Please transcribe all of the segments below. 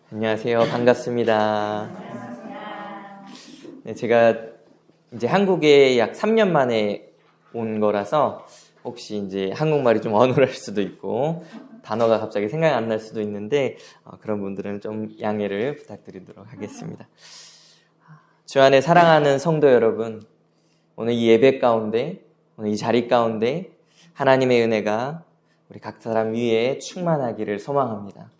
안녕하세요. 반갑습니다. 네, 제가 이제 한국에 약 3년 만에 온 거라서 혹시 이제 한국말이 좀 어눌할 수도 있고 단어가 갑자기 생각이 안 날 수도 있는데 그런 분들은 좀 양해를 부탁드리도록 하겠습니다. 주 안에 사랑하는 성도 여러분, 오늘 이 예배 가운데, 오늘 이 자리 가운데 하나님의 은혜가 우리 각 사람 위에 충만하기를 소망합니다.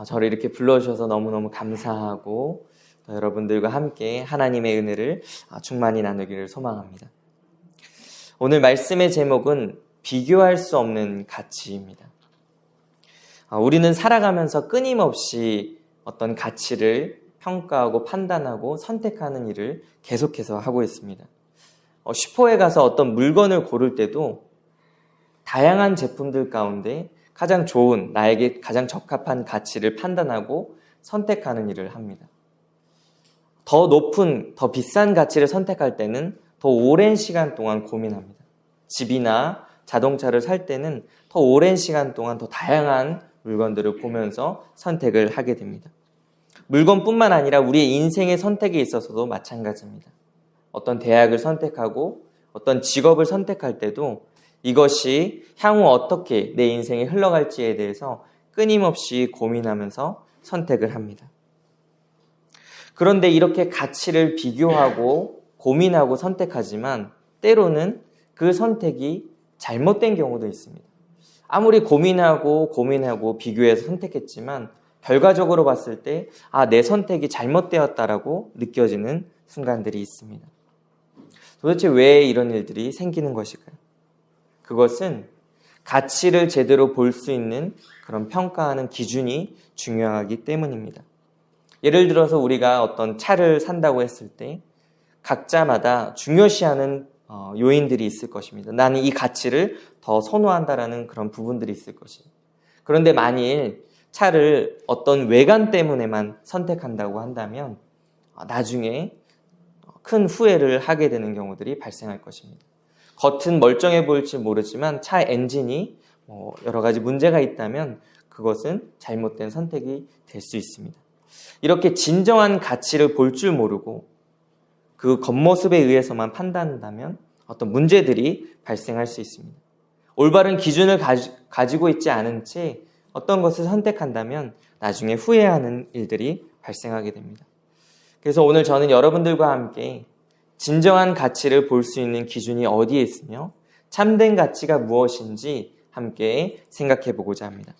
저를 이렇게 불러주셔서 너무너무 감사하고 또 여러분들과 함께 하나님의 은혜를 충만히 나누기를 소망합니다. 오늘 말씀의 제목은 비교할 수 없는 가치입니다. 우리는 살아가면서 끊임없이 어떤 가치를 평가하고 판단하고 선택하는 일을 계속해서 하고 있습니다. 슈퍼에 가서 어떤 물건을 고를 때도 다양한 제품들 가운데 가장 좋은, 나에게 가장 적합한 가치를 판단하고 선택하는 일을 합니다. 더 높은, 더 비싼 가치를 선택할 때는 더 오랜 시간 동안 고민합니다. 집이나 자동차를 살 때는 더 오랜 시간 동안 더 다양한 물건들을 보면서 선택을 하게 됩니다. 물건뿐만 아니라 우리의 인생의 선택에 있어서도 마찬가지입니다. 어떤 대학을 선택하고 어떤 직업을 선택할 때도 이것이 향후 어떻게 내 인생이 흘러갈지에 대해서 끊임없이 고민하면서 선택을 합니다. 그런데 이렇게 가치를 비교하고 고민하고 선택하지만 때로는 그 선택이 잘못된 경우도 있습니다. 아무리 고민하고 비교해서 선택했지만 결과적으로 봤을 때 내 선택이 잘못되었다라고 느껴지는 순간들이 있습니다. 도대체 왜 이런 일들이 생기는 것일까요? 그것은 가치를 제대로 볼 수 있는 그런 평가하는 기준이 중요하기 때문입니다. 예를 들어서 우리가 어떤 차를 산다고 했을 때 각자마다 중요시하는 요인들이 있을 것입니다. 나는 이 가치를 더 선호한다라는 그런 부분들이 있을 것입니다. 그런데 만일 차를 어떤 외관 때문에만 선택한다고 한다면 나중에 큰 후회를 하게 되는 경우들이 발생할 것입니다. 겉은 멀쩡해 보일지 모르지만 차 엔진이 여러 가지 문제가 있다면 그것은 잘못된 선택이 될 수 있습니다. 이렇게 진정한 가치를 볼 줄 모르고 그 겉모습에 의해서만 판단한다면 어떤 문제들이 발생할 수 있습니다. 올바른 기준을 가지고 있지 않은 채 어떤 것을 선택한다면 나중에 후회하는 일들이 발생하게 됩니다. 그래서 오늘 저는 여러분들과 함께 진정한 가치를 볼 수 있는 기준이 어디에 있으며 참된 가치가 무엇인지 함께 생각해 보고자 합니다.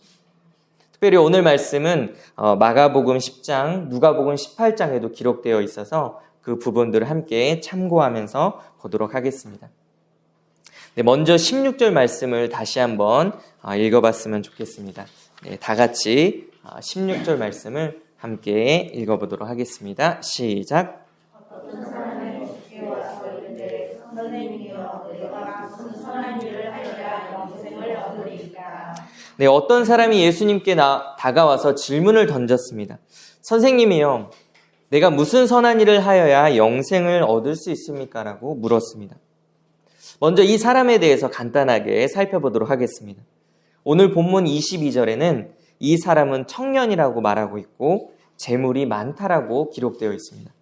특별히 오늘 말씀은 마가복음 10장, 누가복음 18장에도 기록되어 있어서 그 부분들을 함께 참고하면서 보도록 하겠습니다. 네, 먼저 16절 말씀을 다시 한번 읽어봤으면 좋겠습니다. 네, 다 같이 16절 말씀을 함께 읽어보도록 하겠습니다. 시작. 어떤 사람이 주께 와서 이르되 선생님이여 내가 무슨 선한 일을 하여야 영생을 얻으리까. 네, 어떤 사람이 예수님께 다가와서 질문을 던졌습니다. 선생님이요, 내가 무슨 선한 일을 하여야 영생을 얻을 수 있습니까? 라고 물었습니다. 먼저 이 사람에 대해서 간단하게 살펴보도록 하겠습니다. 오늘 본문 22절에는 이 사람은 청년이라고 말하고 있고 재물이 많다라고 기록되어 있습니다.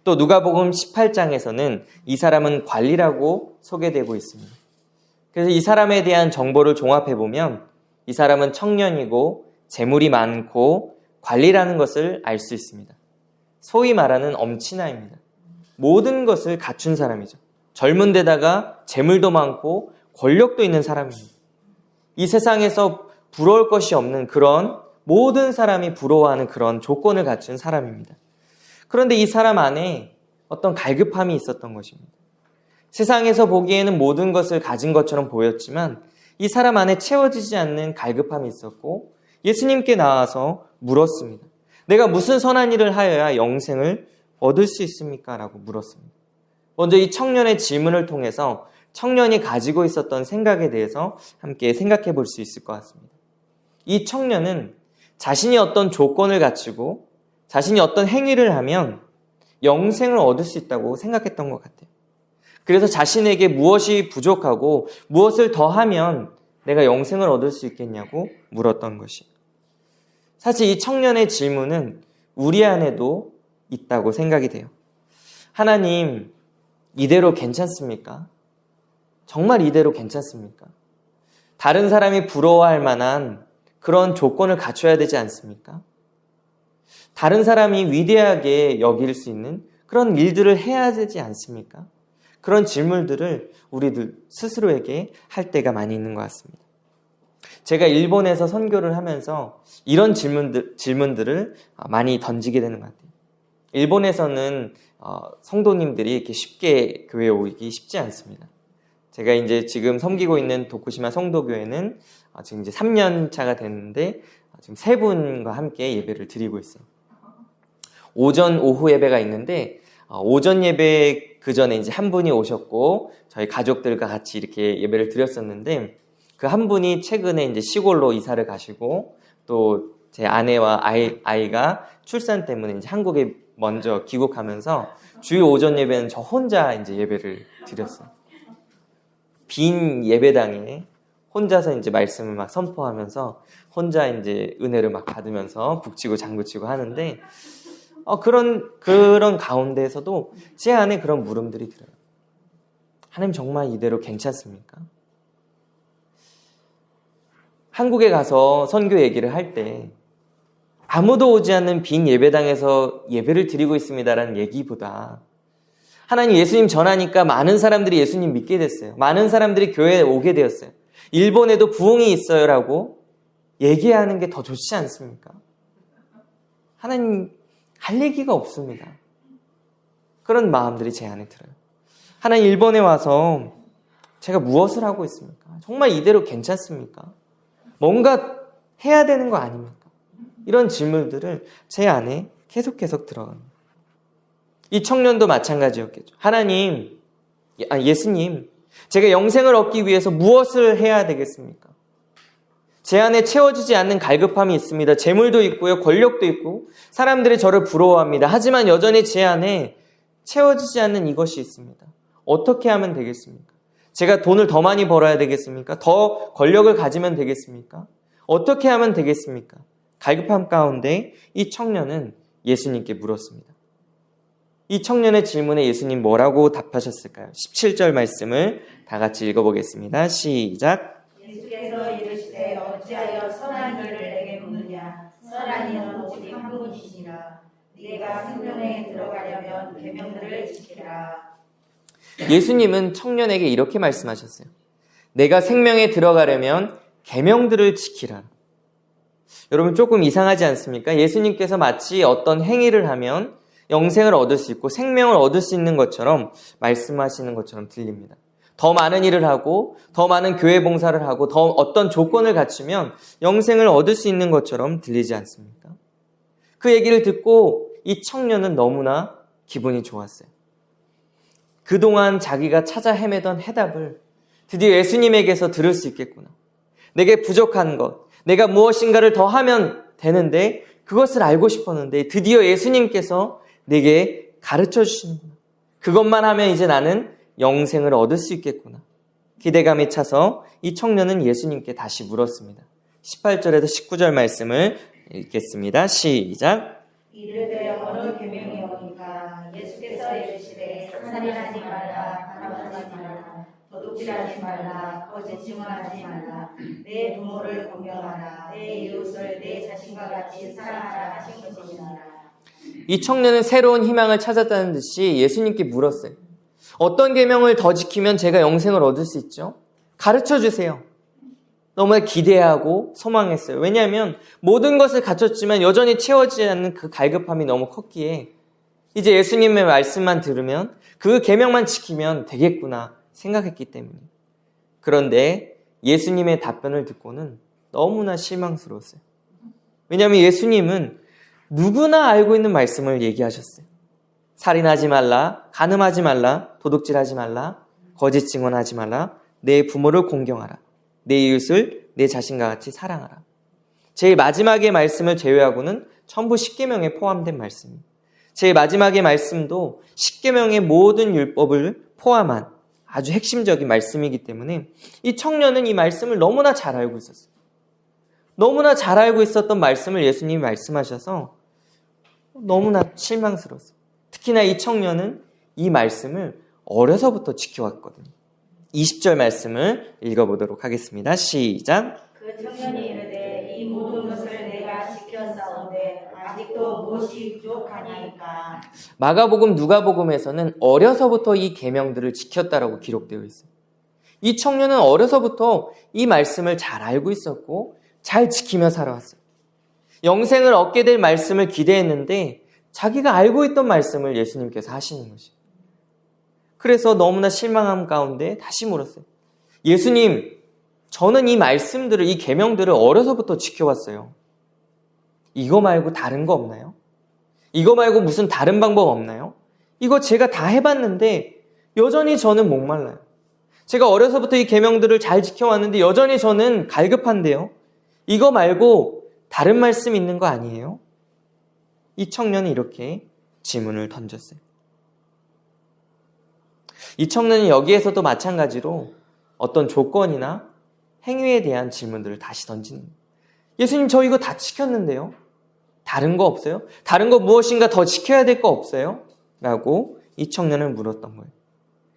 또 누가복음 18장에서는 이 사람은 관리라고 소개되고 있습니다. 그래서 이 사람에 대한 정보를 종합해보면 이 사람은 청년이고 재물이 많고 관리라는 것을 알 수 있습니다. 소위 말하는 엄친아입니다. 모든 것을 갖춘 사람이죠. 젊은 데다가 재물도 많고 권력도 있는 사람입니다. 이 세상에서 부러울 것이 없는 그런 모든 사람이 부러워하는 그런 조건을 갖춘 사람입니다. 그런데 이 사람 안에 어떤 갈급함이 있었던 것입니다. 세상에서 보기에는 모든 것을 가진 것처럼 보였지만 이 사람 안에 채워지지 않는 갈급함이 있었고 예수님께 나와서 물었습니다. 내가 무슨 선한 일을 하여야 영생을 얻을 수 있습니까? 라고 물었습니다. 먼저 이 청년의 질문을 통해서 청년이 가지고 있었던 생각에 대해서 함께 생각해 볼 수 있을 것 같습니다. 이 청년은 자신이 어떤 조건을 갖추고 자신이 어떤 행위를 하면 영생을 얻을 수 있다고 생각했던 것 같아요. 그래서 자신에게 무엇이 부족하고 무엇을 더 하면 내가 영생을 얻을 수 있겠냐고 물었던 것이에요. 사실 이 청년의 질문은 우리 안에도 있다고 생각이 돼요. 하나님, 이대로 괜찮습니까? 정말 이대로 괜찮습니까? 다른 사람이 부러워할 만한 그런 조건을 갖춰야 되지 않습니까? 다른 사람이 위대하게 여길 수 있는 그런 일들을 해야 되지 않습니까? 그런 질문들을 우리들 스스로에게 할 때가 많이 있는 것 같습니다. 제가 일본에서 선교를 하면서 이런 질문들을 많이 던지게 되는 것 같아요. 일본에서는 성도님들이 이렇게 쉽게 교회에 오기 쉽지 않습니다. 제가 이제 지금 섬기고 있는 도쿠시마 성도교회는 지금 이제 3년 차가 됐는데 지금 3분과 함께 예배를 드리고 있어요. 오전, 오후 예배가 있는데 오전 예배 그 전에 이제 한 분이 오셨고 저희 가족들과 같이 이렇게 예배를 드렸었는데 그 한 분이 최근에 이제 시골로 이사를 가시고 또 제 아내와 아이가 출산 때문에 이제 한국에 먼저 귀국하면서 주일 오전 예배는 저 혼자 이제 예배를 드렸어요. 빈 예배당에 혼자서 이제 말씀을 막 선포하면서 혼자 이제 은혜를 막 받으면서 북치고 장구치고 하는데 그런 가운데에서도 제 안에 그런 물음들이 들어요. 하나님 정말 이대로 괜찮습니까? 한국에 가서 선교 얘기를 할 때 아무도 오지 않는 빈 예배당에서 예배를 드리고 있습니다라는 얘기보다 하나님 예수님 전하니까 많은 사람들이 예수님 믿게 됐어요. 많은 사람들이 교회에 오게 되었어요. 일본에도 부흥이 있어요라고 얘기하는 게 더 좋지 않습니까? 하나님 할 얘기가 없습니다. 그런 마음들이 제 안에 들어요. 하나님 일본에 와서 제가 무엇을 하고 있습니까? 정말 이대로 괜찮습니까? 뭔가 해야 되는 거 아닙니까? 이런 질문들을 제 안에 계속 들어갑니다. 이 청년도 마찬가지였겠죠. 하나님, 예수님, 제가 영생을 얻기 위해서 무엇을 해야 되겠습니까? 제 안에 채워지지 않는 갈급함이 있습니다. 재물도 있고요, 권력도 있고 사람들이 저를 부러워합니다. 하지만 여전히 제 안에 채워지지 않는 이것이 있습니다. 어떻게 하면 되겠습니까? 제가 돈을 더 많이 벌어야 되겠습니까? 더 권력을 가지면 되겠습니까? 어떻게 하면 되겠습니까? 갈급함 가운데 이 청년은 예수님께 물었습니다. 이 청년의 질문에 예수님 뭐라고 답하셨을까요? 17절 말씀을 다 같이 읽어보겠습니다. 시작. 예수께서 이르시되 어찌하여 선한 일을 내게 묻느냐? 선한 이는 오직 한 분이시니라. 네가 생명에 들어가려면 계명들을 지키라. 예수님은 청년에게 이렇게 말씀하셨어요. 내가 생명에 들어가려면 계명들을 지키라. 여러분 조금 이상하지 않습니까? 예수님께서 마치 어떤 행위를 하면 영생을 얻을 수 있고 생명을 얻을 수 있는 것처럼 말씀하시는 것처럼 들립니다. 더 많은 일을 하고 더 많은 교회 봉사를 하고 더 어떤 조건을 갖추면 영생을 얻을 수 있는 것처럼 들리지 않습니까? 그 얘기를 듣고 이 청년은 너무나 기분이 좋았어요. 그동안 자기가 찾아 헤매던 해답을 드디어 예수님에게서 들을 수 있겠구나. 내게 부족한 것, 내가 무엇인가를 더 하면 되는데 그것을 알고 싶었는데 드디어 예수님께서 내게 가르쳐 주시는구나. 그것만 하면 이제 나는 영생을 얻을 수 있겠구나. 기대감이 차서 이 청년은 예수님께 다시 물었습니다. 18절에서 19절 말씀을 읽겠습니다. 시작. 이르되 어느 계명이오니까? 예수께서 이르시되 살인하지 말라, 가늠하지 말라, 도둑질하지 말라, 거짓 증언하지 말라, 내 부모를 공경하라, 내 이웃을 내 자신과 같이 사랑하라 하신 것이니라. 이 청년은 새로운 희망을 찾았다는 듯이 예수님께 물었어요. 어떤 계명을 더 지키면 제가 영생을 얻을 수 있죠? 가르쳐 주세요. 너무나 기대하고 소망했어요. 왜냐하면 모든 것을 갖췄지만 여전히 채워지지 않는 그 갈급함이 너무 컸기에 이제 예수님의 말씀만 들으면 그 계명만 지키면 되겠구나 생각했기 때문에. 그런데 예수님의 답변을 듣고는 너무나 실망스러웠어요. 왜냐하면 예수님은 누구나 알고 있는 말씀을 얘기하셨어요. 살인하지 말라, 간음하지 말라, 도둑질하지 말라, 거짓 증언하지 말라, 내 부모를 공경하라, 내 이웃을 내 자신과 같이 사랑하라. 제일 마지막의 말씀을 제외하고는 전부 십계명에 포함된 말씀입니다. 제일 마지막의 말씀도 십계명의 모든 율법을 포함한 아주 핵심적인 말씀이기 때문에 이 청년은 이 말씀을 너무나 잘 알고 있었어요. 너무나 잘 알고 있었던 말씀을 예수님이 말씀하셔서 너무나 실망스러웠어요. 특히나 이 청년은 이 말씀을 어려서부터 지켜왔거든요. 20절 말씀을 읽어보도록 하겠습니다. 시작. 그 청년이 이르되 이 모든 것을 내가 지켰사온데 아직도 무엇이 부족하니까. 마가복음, 누가복음에서는 어려서부터 이 계명들을 지켰다라고 기록되어 있어요. 이 청년은 어려서부터 이 말씀을 잘 알고 있었고 잘 지키며 살아왔어요. 영생을 얻게 될 말씀을 기대했는데 자기가 알고 있던 말씀을 예수님께서 하시는 것이에요. 그래서 너무나 실망함 가운데 다시 물었어요. 예수님, 저는 이 말씀들을, 이 계명들을 어려서부터 지켜왔어요. 이거 말고 다른 거 없나요? 이거 말고 무슨 다른 방법 없나요? 이거 제가 다 해봤는데 여전히 저는 목말라요. 제가 어려서부터 이 계명들을 잘 지켜왔는데 여전히 저는 갈급한데요. 이거 말고 다른 말씀 있는 거 아니에요? 이 청년이 이렇게 질문을 던졌어요. 이 청년은 여기에서도 마찬가지로 어떤 조건이나 행위에 대한 질문들을 다시 던지는 거예요. 예수님, 저 이거 다 지켰는데요. 다른 거 없어요? 다른 거 무엇인가 더 지켜야 될 거 없어요? 라고 이 청년을 물었던 거예요.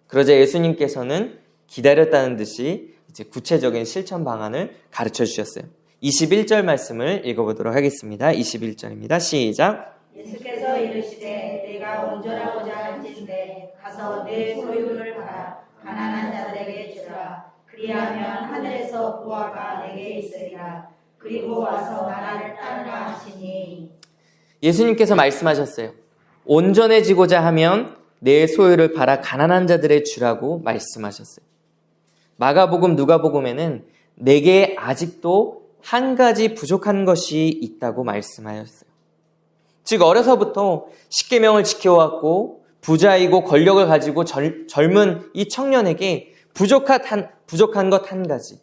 그러자 예수님께서는 기다렸다는 듯이 이제 구체적인 실천 방안을 가르쳐 주셨어요. 21절 말씀을 읽어보도록 하겠습니다. 21절입니다. 시작. 예수께서 이르시되 내가 온전하고자 할진대 가서 내 소유를 팔아 가난한 자들에게 주라. 그리하면 하늘에서 보화가 내게 있으리라. 그리고 와서 나를 따르라 하시니. 예수님께서 말씀하셨어요. 온전해지고자 하면 내 소유를 팔아 가난한 자들에게 주라고 말씀하셨어요. 마가복음, 누가복음에는 내게 아직도 한 가지 부족한 것이 있다고 말씀하셨어요. 즉 어려서부터 십계명을 지켜왔고 부자이고 권력을 가지고 젊은 이 청년에게 부족한 것 한 가지,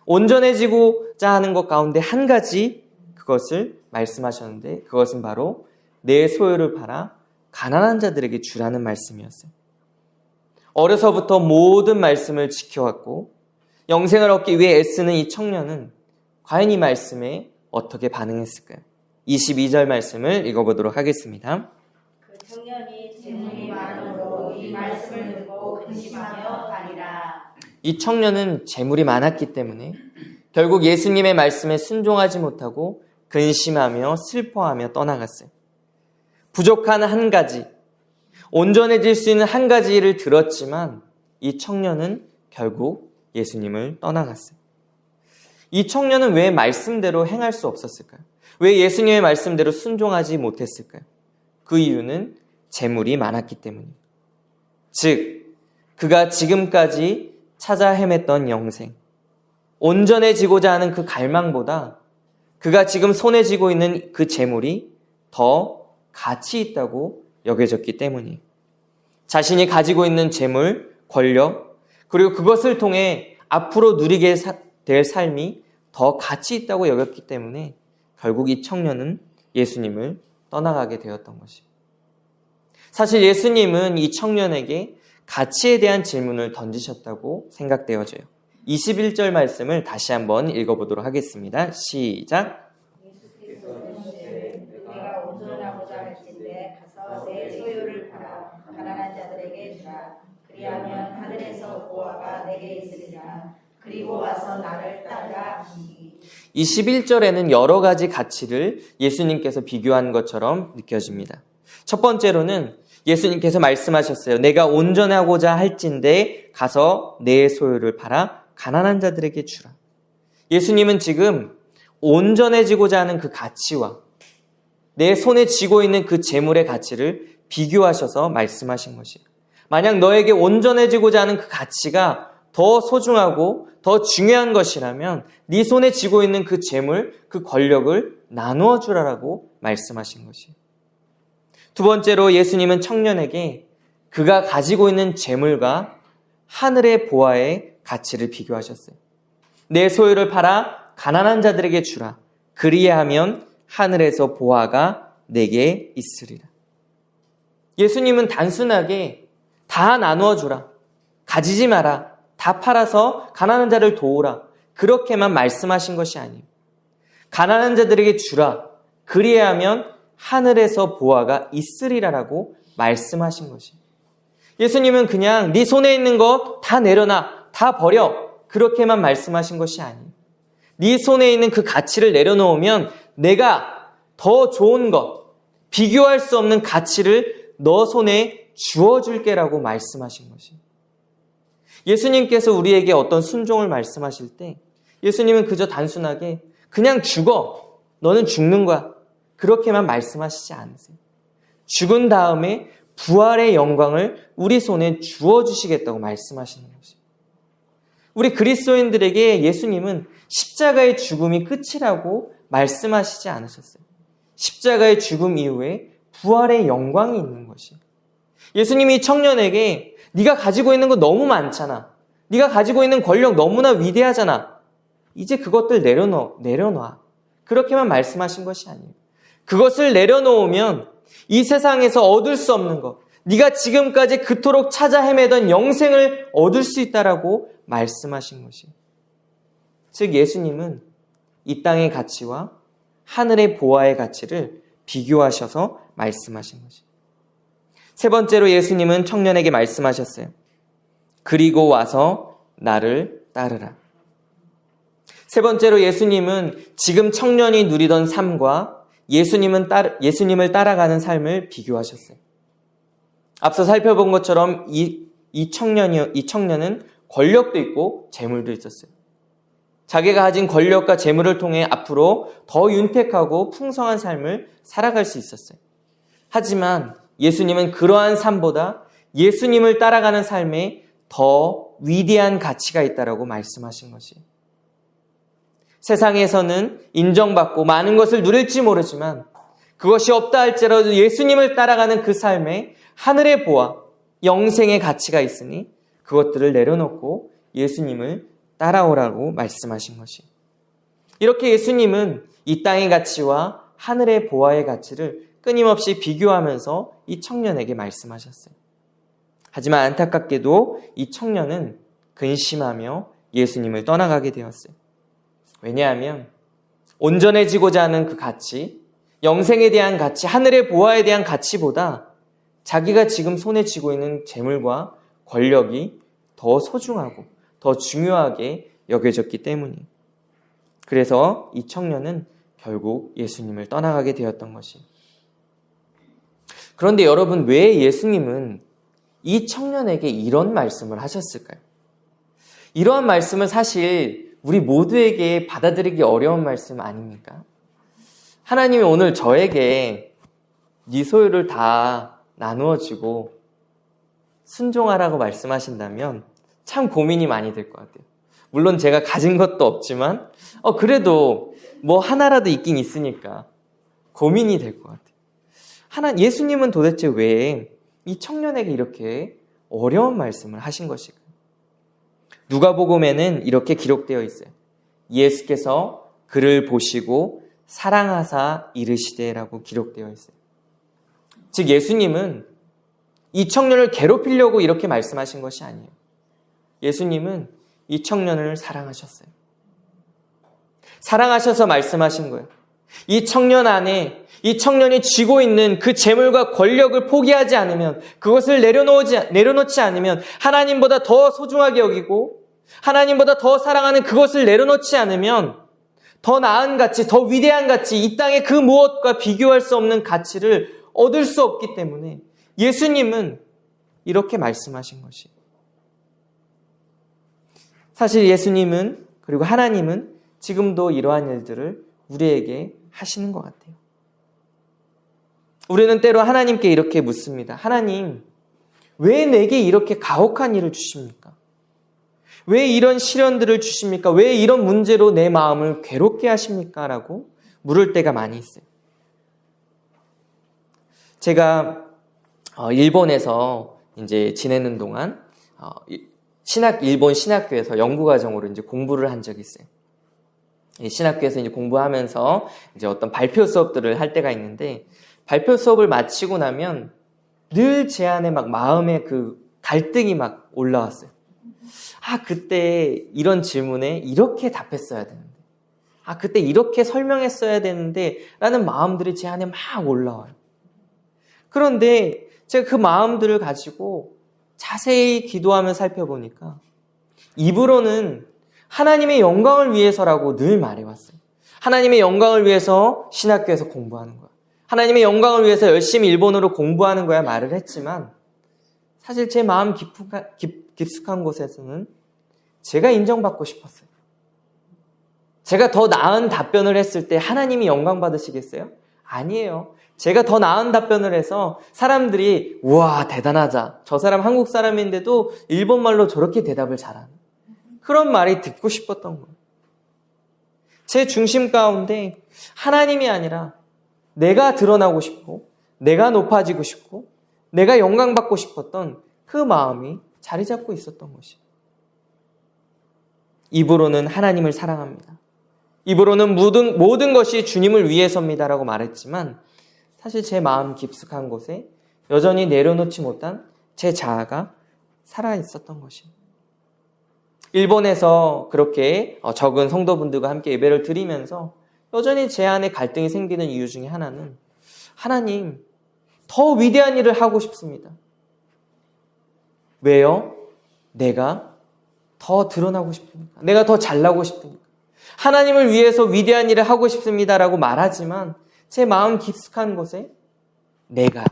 온전해지고자 하는 것 가운데 한 가지, 그것을 말씀하셨는데 그것은 바로 내 소유를 팔아 가난한 자들에게 주라는 말씀이었어요. 어려서부터 모든 말씀을 지켜왔고 영생을 얻기 위해 애쓰는 이 청년은 과연 이 말씀에 어떻게 반응했을까요? 22절 말씀을 읽어보도록 하겠습니다. 그 청년이 재물이 많으므로 이 말씀을 듣고 근심하며 가니라. 이 청년은 재물이 많았기 때문에 결국 예수님의 말씀에 순종하지 못하고 근심하며 슬퍼하며 떠나갔어요. 부족한 한 가지, 온전해질 수 있는 한 가지를 들었지만 이 청년은 결국 예수님을 떠나갔어요. 이 청년은 왜 말씀대로 행할 수 없었을까요? 왜 예수님의 말씀대로 순종하지 못했을까요? 그 이유는 재물이 많았기 때문이에요. 즉, 그가 지금까지 찾아 헤맸던 영생, 온전해지고자 하는 그 갈망보다 그가 지금 손에 쥐고 있는 그 재물이 더 가치 있다고 여겨졌기 때문이에요. 자신이 가지고 있는 재물, 권력, 그리고 그것을 통해 앞으로 누리게 될 삶이 더 가치 있다고 여겼기 때문에 결국 이 청년은 예수님을 떠나가게 되었던 것입니다. 사실 예수님은 이 청년에게 가치에 대한 질문을 던지셨다고 생각되어져요. 21절 말씀을 다시 한번 읽어보도록 하겠습니다. 시작. 내가 온전하고자 할진대 가서 내 소유를 팔아 가난한 자들에게 주라. 그리하면 하늘에서 보화가 내게 있으리라. 그리고 와서 나를 따르라 하시니. 21절에는 여러 가지 가치를 예수님께서 비교한 것처럼 느껴집니다. 첫 번째로는 예수님께서 말씀하셨어요. 내가 온전하고자 할진대 가서 내 소유를 팔아 가난한 자들에게 주라. 예수님은 지금 온전해지고자 하는 그 가치와 내 손에 쥐고 있는 그 재물의 가치를 비교하셔서 말씀하신 것이에요. 만약 너에게 온전해지고자 하는 그 가치가 더 소중하고 더 중요한 것이라면 네 손에 쥐고 있는 그 재물, 그 권력을 나누어 주라라고 말씀하신 것이에요. 두 번째로 예수님은 청년에게 그가 가지고 있는 재물과 하늘의 보화의 가치를 비교하셨어요. 내 소유를 팔아 가난한 자들에게 주라. 그리하면 하늘에서 보화가 내게 있으리라. 예수님은 단순하게 다 나누어 주라. 가지지 마라. 다 팔아서 가난한 자를 도우라. 그렇게만 말씀하신 것이 아니에요. 가난한 자들에게 주라. 그리하면 하늘에서 보화가 있으리라라고 말씀하신 것이. 예수님은 그냥 네 손에 있는 것 다 내려놔, 다 버려. 그렇게만 말씀하신 것이 아니에요. 네 손에 있는 그 가치를 내려놓으면 내가 더 좋은 것, 비교할 수 없는 가치를 너 손에 주어줄게라고 말씀하신 것이. 예수님께서 우리에게 어떤 순종을 말씀하실 때 예수님은 그저 단순하게 그냥 죽어. 너는 죽는 거야. 그렇게만 말씀하시지 않으세요. 죽은 다음에 부활의 영광을 우리 손에 주어주시겠다고 말씀하시는 것이에요. 우리 그리스도인들에게 예수님은 십자가의 죽음이 끝이라고 말씀하시지 않으셨어요. 십자가의 죽음 이후에 부활의 영광이 있는 것이에요. 예수님이 이 청년에게 네가 가지고 있는 거 너무 많잖아. 네가 가지고 있는 권력 너무나 위대하잖아. 이제 그것들 내려놔. 그렇게만 말씀하신 것이 아니에요. 그것을 내려놓으면 이 세상에서 얻을 수 없는 것, 네가 지금까지 그토록 찾아 헤매던 영생을 얻을 수 있다라고 말씀하신 것이에요. 즉 예수님은 이 땅의 가치와 하늘의 보화의 가치를 비교하셔서 말씀하신 것이에요. 세 번째로 예수님은 청년에게 말씀하셨어요. 그리고 와서 나를 따르라. 세 번째로 예수님은 지금 청년이 누리던 삶과 예수님을 따라가는 삶을 비교하셨어요. 앞서 살펴본 것처럼 이 청년은 권력도 있고 재물도 있었어요. 자기가 가진 권력과 재물을 통해 앞으로 더 윤택하고 풍성한 삶을 살아갈 수 있었어요. 하지만 예수님은 그러한 삶보다 예수님을 따라가는 삶에 더 위대한 가치가 있다라고 말씀하신 것이에요. 세상에서는 인정받고 많은 것을 누릴지 모르지만 그것이 없다 할지라도 예수님을 따라가는 그 삶에 하늘의 보화, 영생의 가치가 있으니 그것들을 내려놓고 예수님을 따라오라고 말씀하신 것이에요. 이렇게 예수님은 이 땅의 가치와 하늘의 보화의 가치를 끊임없이 비교하면서 이 청년에게 말씀하셨어요. 하지만 안타깝게도 이 청년은 근심하며 예수님을 떠나가게 되었어요. 왜냐하면 온전해지고자 하는 그 가치, 영생에 대한 가치, 하늘의 보화에 대한 가치보다 자기가 지금 손에 쥐고 있는 재물과 권력이 더 소중하고 더 중요하게 여겨졌기 때문이에요. 그래서 이 청년은 결국 예수님을 떠나가게 되었던 것이에요. 그런데 여러분, 왜 예수님은 이 청년에게 이런 말씀을 하셨을까요? 이러한 말씀은 사실 우리 모두에게 받아들이기 어려운 말씀 아닙니까? 하나님이 오늘 저에게 네 소유를 다 나누어주고 순종하라고 말씀하신다면 참 고민이 많이 될 것 같아요. 물론 제가 가진 것도 없지만 그래도 뭐 하나라도 있긴 있으니까 고민이 될 것 같아요. 예수님은 도대체 왜 이 청년에게 이렇게 어려운 말씀을 하신 것일까요? 누가복음에는 이렇게 기록되어 있어요. 예수께서 그를 보시고 사랑하사 이르시되라고 기록되어 있어요. 즉 예수님은 이 청년을 괴롭히려고 이렇게 말씀하신 것이 아니에요. 예수님은 이 청년을 사랑하셨어요. 사랑하셔서 말씀하신 거예요. 이 청년 안에 이 청년이 쥐고 있는 그 재물과 권력을 포기하지 않으면, 그것을 내려놓지 않으면, 하나님보다 더 소중하게 여기고 하나님보다 더 사랑하는 그것을 내려놓지 않으면 더 나은 가치, 더 위대한 가치, 이 땅의 그 무엇과 비교할 수 없는 가치를 얻을 수 없기 때문에 예수님은 이렇게 말씀하신 것이에요. 사실 예수님은, 그리고 하나님은 지금도 이러한 일들을 우리에게 하시는 것 같아요. 우리는 때로 하나님께 이렇게 묻습니다. 하나님, 왜 내게 이렇게 가혹한 일을 주십니까? 왜 이런 시련들을 주십니까? 왜 이런 문제로 내 마음을 괴롭게 하십니까? 라고 물을 때가 많이 있어요. 제가 일본에서 이제 지내는 동안 일본 신학교에서 연구과정으로 이제 공부를 한 적이 있어요. 신학교에서 이제 공부하면서 이제 어떤 발표 수업들을 할 때가 있는데, 발표 수업을 마치고 나면 늘 제 안에 막 마음에 그 갈등이 막 올라왔어요. 그때 이런 질문에 이렇게 답했어야 되는데, 그때 이렇게 설명했어야 되는데 라는 마음들이 제 안에 막 올라와요. 그런데 제가 그 마음들을 가지고 자세히 기도하며 살펴보니까 입으로는 하나님의 영광을 위해서라고 늘 말해왔어요. 하나님의 영광을 위해서 신학교에서 공부하는 거야. 하나님의 영광을 위해서 열심히 일본어로 공부하는 거야 말을 했지만 사실 제 마음 깊숙한 곳에서는 제가 인정받고 싶었어요. 제가 더 나은 답변을 했을 때 하나님이 영광 받으시겠어요? 아니에요. 제가 더 나은 답변을 해서 사람들이 우와 대단하자. 저 사람 한국 사람인데도 일본말로 저렇게 대답을 잘하는 그런 말이 듣고 싶었던 거예요. 제 중심 가운데 하나님이 아니라 내가 드러나고 싶고 내가 높아지고 싶고 내가 영광받고 싶었던 그 마음이 자리 잡고 있었던 것이에요. 입으로는 하나님을 사랑합니다. 입으로는 모든 것이 주님을 위해서입니다라고 말했지만 사실 제 마음 깊숙한 곳에 여전히 내려놓지 못한 제 자아가 살아있었던 것이에요. 일본에서 그렇게 적은 성도분들과 함께 예배를 드리면서 여전히 제 안에 갈등이 생기는 이유 중에 하나는 하나님, 더 위대한 일을 하고 싶습니다. 왜요? 내가 더 드러나고 싶으니까. 내가 더 잘나고 싶으니까. 하나님을 위해서 위대한 일을 하고 싶습니다라고 말하지만 제 마음 깊숙한 곳에 내가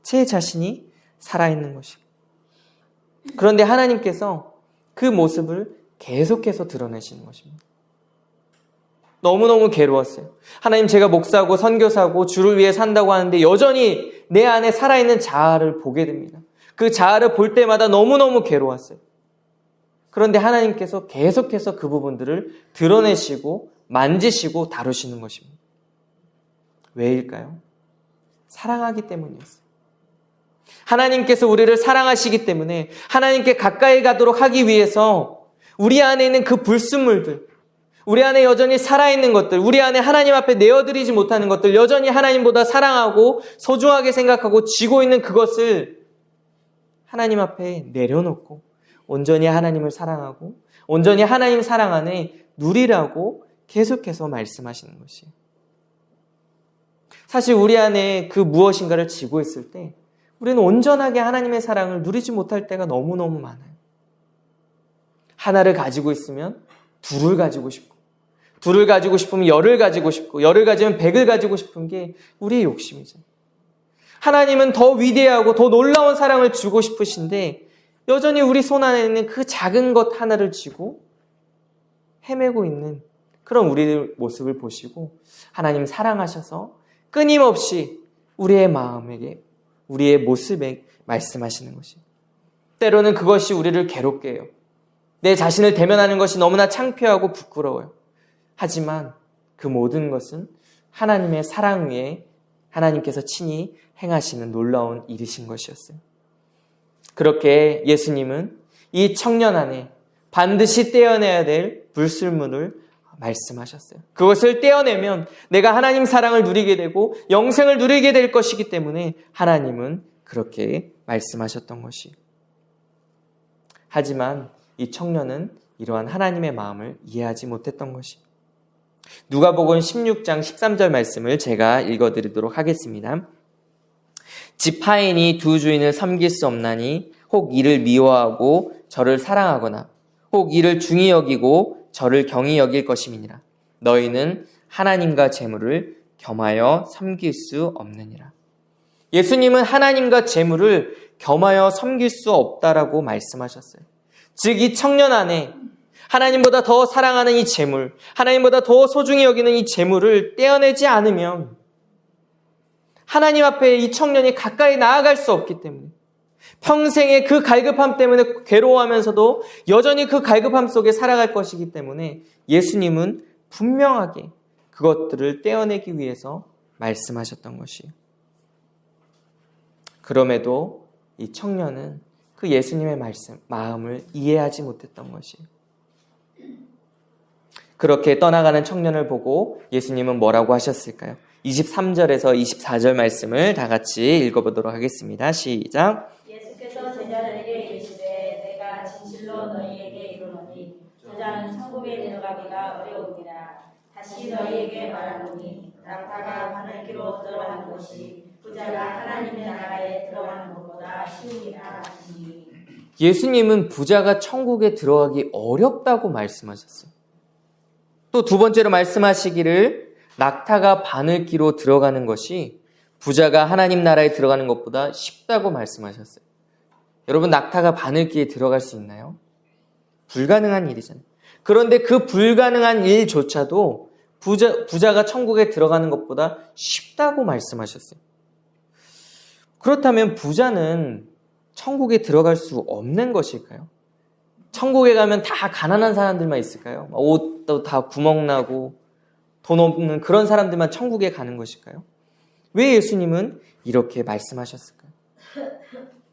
제 자신이 살아있는 것이에요. 그런데 하나님께서 그 모습을 계속해서 드러내시는 것입니다. 너무너무 괴로웠어요. 하나님 제가 목사고 선교사고 주를 위해 산다고 하는데 여전히 내 안에 살아있는 자아를 보게 됩니다. 그 자아를 볼 때마다 너무너무 괴로웠어요. 그런데 하나님께서 계속해서 그 부분들을 드러내시고 만지시고 다루시는 것입니다. 왜일까요? 사랑하기 때문이었어요. 하나님께서 우리를 사랑하시기 때문에 하나님께 가까이 가도록 하기 위해서 우리 안에 있는 그 불순물들, 우리 안에 여전히 살아있는 것들, 우리 안에 하나님 앞에 내어드리지 못하는 것들, 여전히 하나님보다 사랑하고 소중하게 생각하고 쥐고 있는 그것을 하나님 앞에 내려놓고 온전히 하나님을 사랑하고 온전히 하나님 사랑 안에 누리라고 계속해서 말씀하시는 것이에요. 사실 우리 안에 그 무엇인가를 쥐고 있을 때 우리는 온전하게 하나님의 사랑을 누리지 못할 때가 너무너무 많아요. 하나를 가지고 있으면 둘을 가지고 싶고 둘을 가지고 싶으면 열을 가지고 싶고 열을 가지면 백을 가지고 싶은 게 우리의 욕심이죠. 하나님은 더 위대하고 더 놀라운 사랑을 주고 싶으신데 여전히 우리 손 안에 있는 그 작은 것 하나를 쥐고 헤매고 있는 그런 우리의 모습을 보시고 하나님 사랑하셔서 끊임없이 우리의 마음에게 우리의 모습에 말씀하시는 것이에요. 때로는 그것이 우리를 괴롭게 해요. 내 자신을 대면하는 것이 너무나 창피하고 부끄러워요. 하지만 그 모든 것은 하나님의 사랑 위에 하나님께서 친히 행하시는 놀라운 일이신 것이었어요. 그렇게 예수님은 이 청년 안에 반드시 떼어내야 될 불순물을 말씀하셨어요. 그것을 떼어내면 내가 하나님 사랑을 누리게 되고 영생을 누리게 될 것이기 때문에 하나님은 그렇게 말씀하셨던 것이. 하지만 이 청년은 이러한 하나님의 마음을 이해하지 못했던 것이. 누가복음 16장 13절 말씀을 제가 읽어드리도록 하겠습니다. 지파인이 두 주인을 섬길 수 없나니 혹 이를 미워하고 저를 사랑하거나 혹 이를 중히 여기고 저를 경히 여길 것임이니라. 너희는 하나님과 재물을 겸하여 섬길 수 없느니라. 예수님은 하나님과 재물을 겸하여 섬길 수 없다라고 말씀하셨어요. 즉 이 청년 안에 하나님보다 더 사랑하는 이 재물, 하나님보다 더 소중히 여기는 이 재물을 떼어내지 않으면 하나님 앞에 이 청년이 가까이 나아갈 수 없기 때문에 평생의 그 갈급함 때문에 괴로워하면서도 여전히 그 갈급함 속에 살아갈 것이기 때문에 예수님은 분명하게 그것들을 떼어내기 위해서 말씀하셨던 것이에요. 그럼에도 이 청년은 그 예수님의 마음을 이해하지 못했던 것이에요. 그렇게 떠나가는 청년을 보고 예수님은 뭐라고 하셨을까요? 23절에서 24절 말씀을 다 같이 읽어보도록 하겠습니다. 시작. 예수께서 제자들에게 이르시되 내가 진실로 너희에게 이르노니 저자는 천국에 들어가기가 낙타가 바늘기로 들어가는 것이 부자가 하나님의 나라에 들어가는 것보다 쉬우니라 하시니. 예수님은 부자가 천국에 들어가기 어렵다고 말씀하셨어요. 또 두 번째로 말씀하시기를 낙타가 바늘기로 들어가는 것이 부자가 하나님 나라에 들어가는 것보다 쉽다고 말씀하셨어요. 여러분, 낙타가 바늘기에 들어갈 수 있나요? 불가능한 일이잖아요. 그런데 그 불가능한 일조차도 부자가 천국에 들어가는 것보다 쉽다고 말씀하셨어요. 그렇다면 부자는 천국에 들어갈 수 없는 것일까요? 천국에 가면 다 가난한 사람들만 있을까요? 옷도 다 구멍나고 돈 없는 그런 사람들만 천국에 가는 것일까요? 왜 예수님은 이렇게 말씀하셨을까요?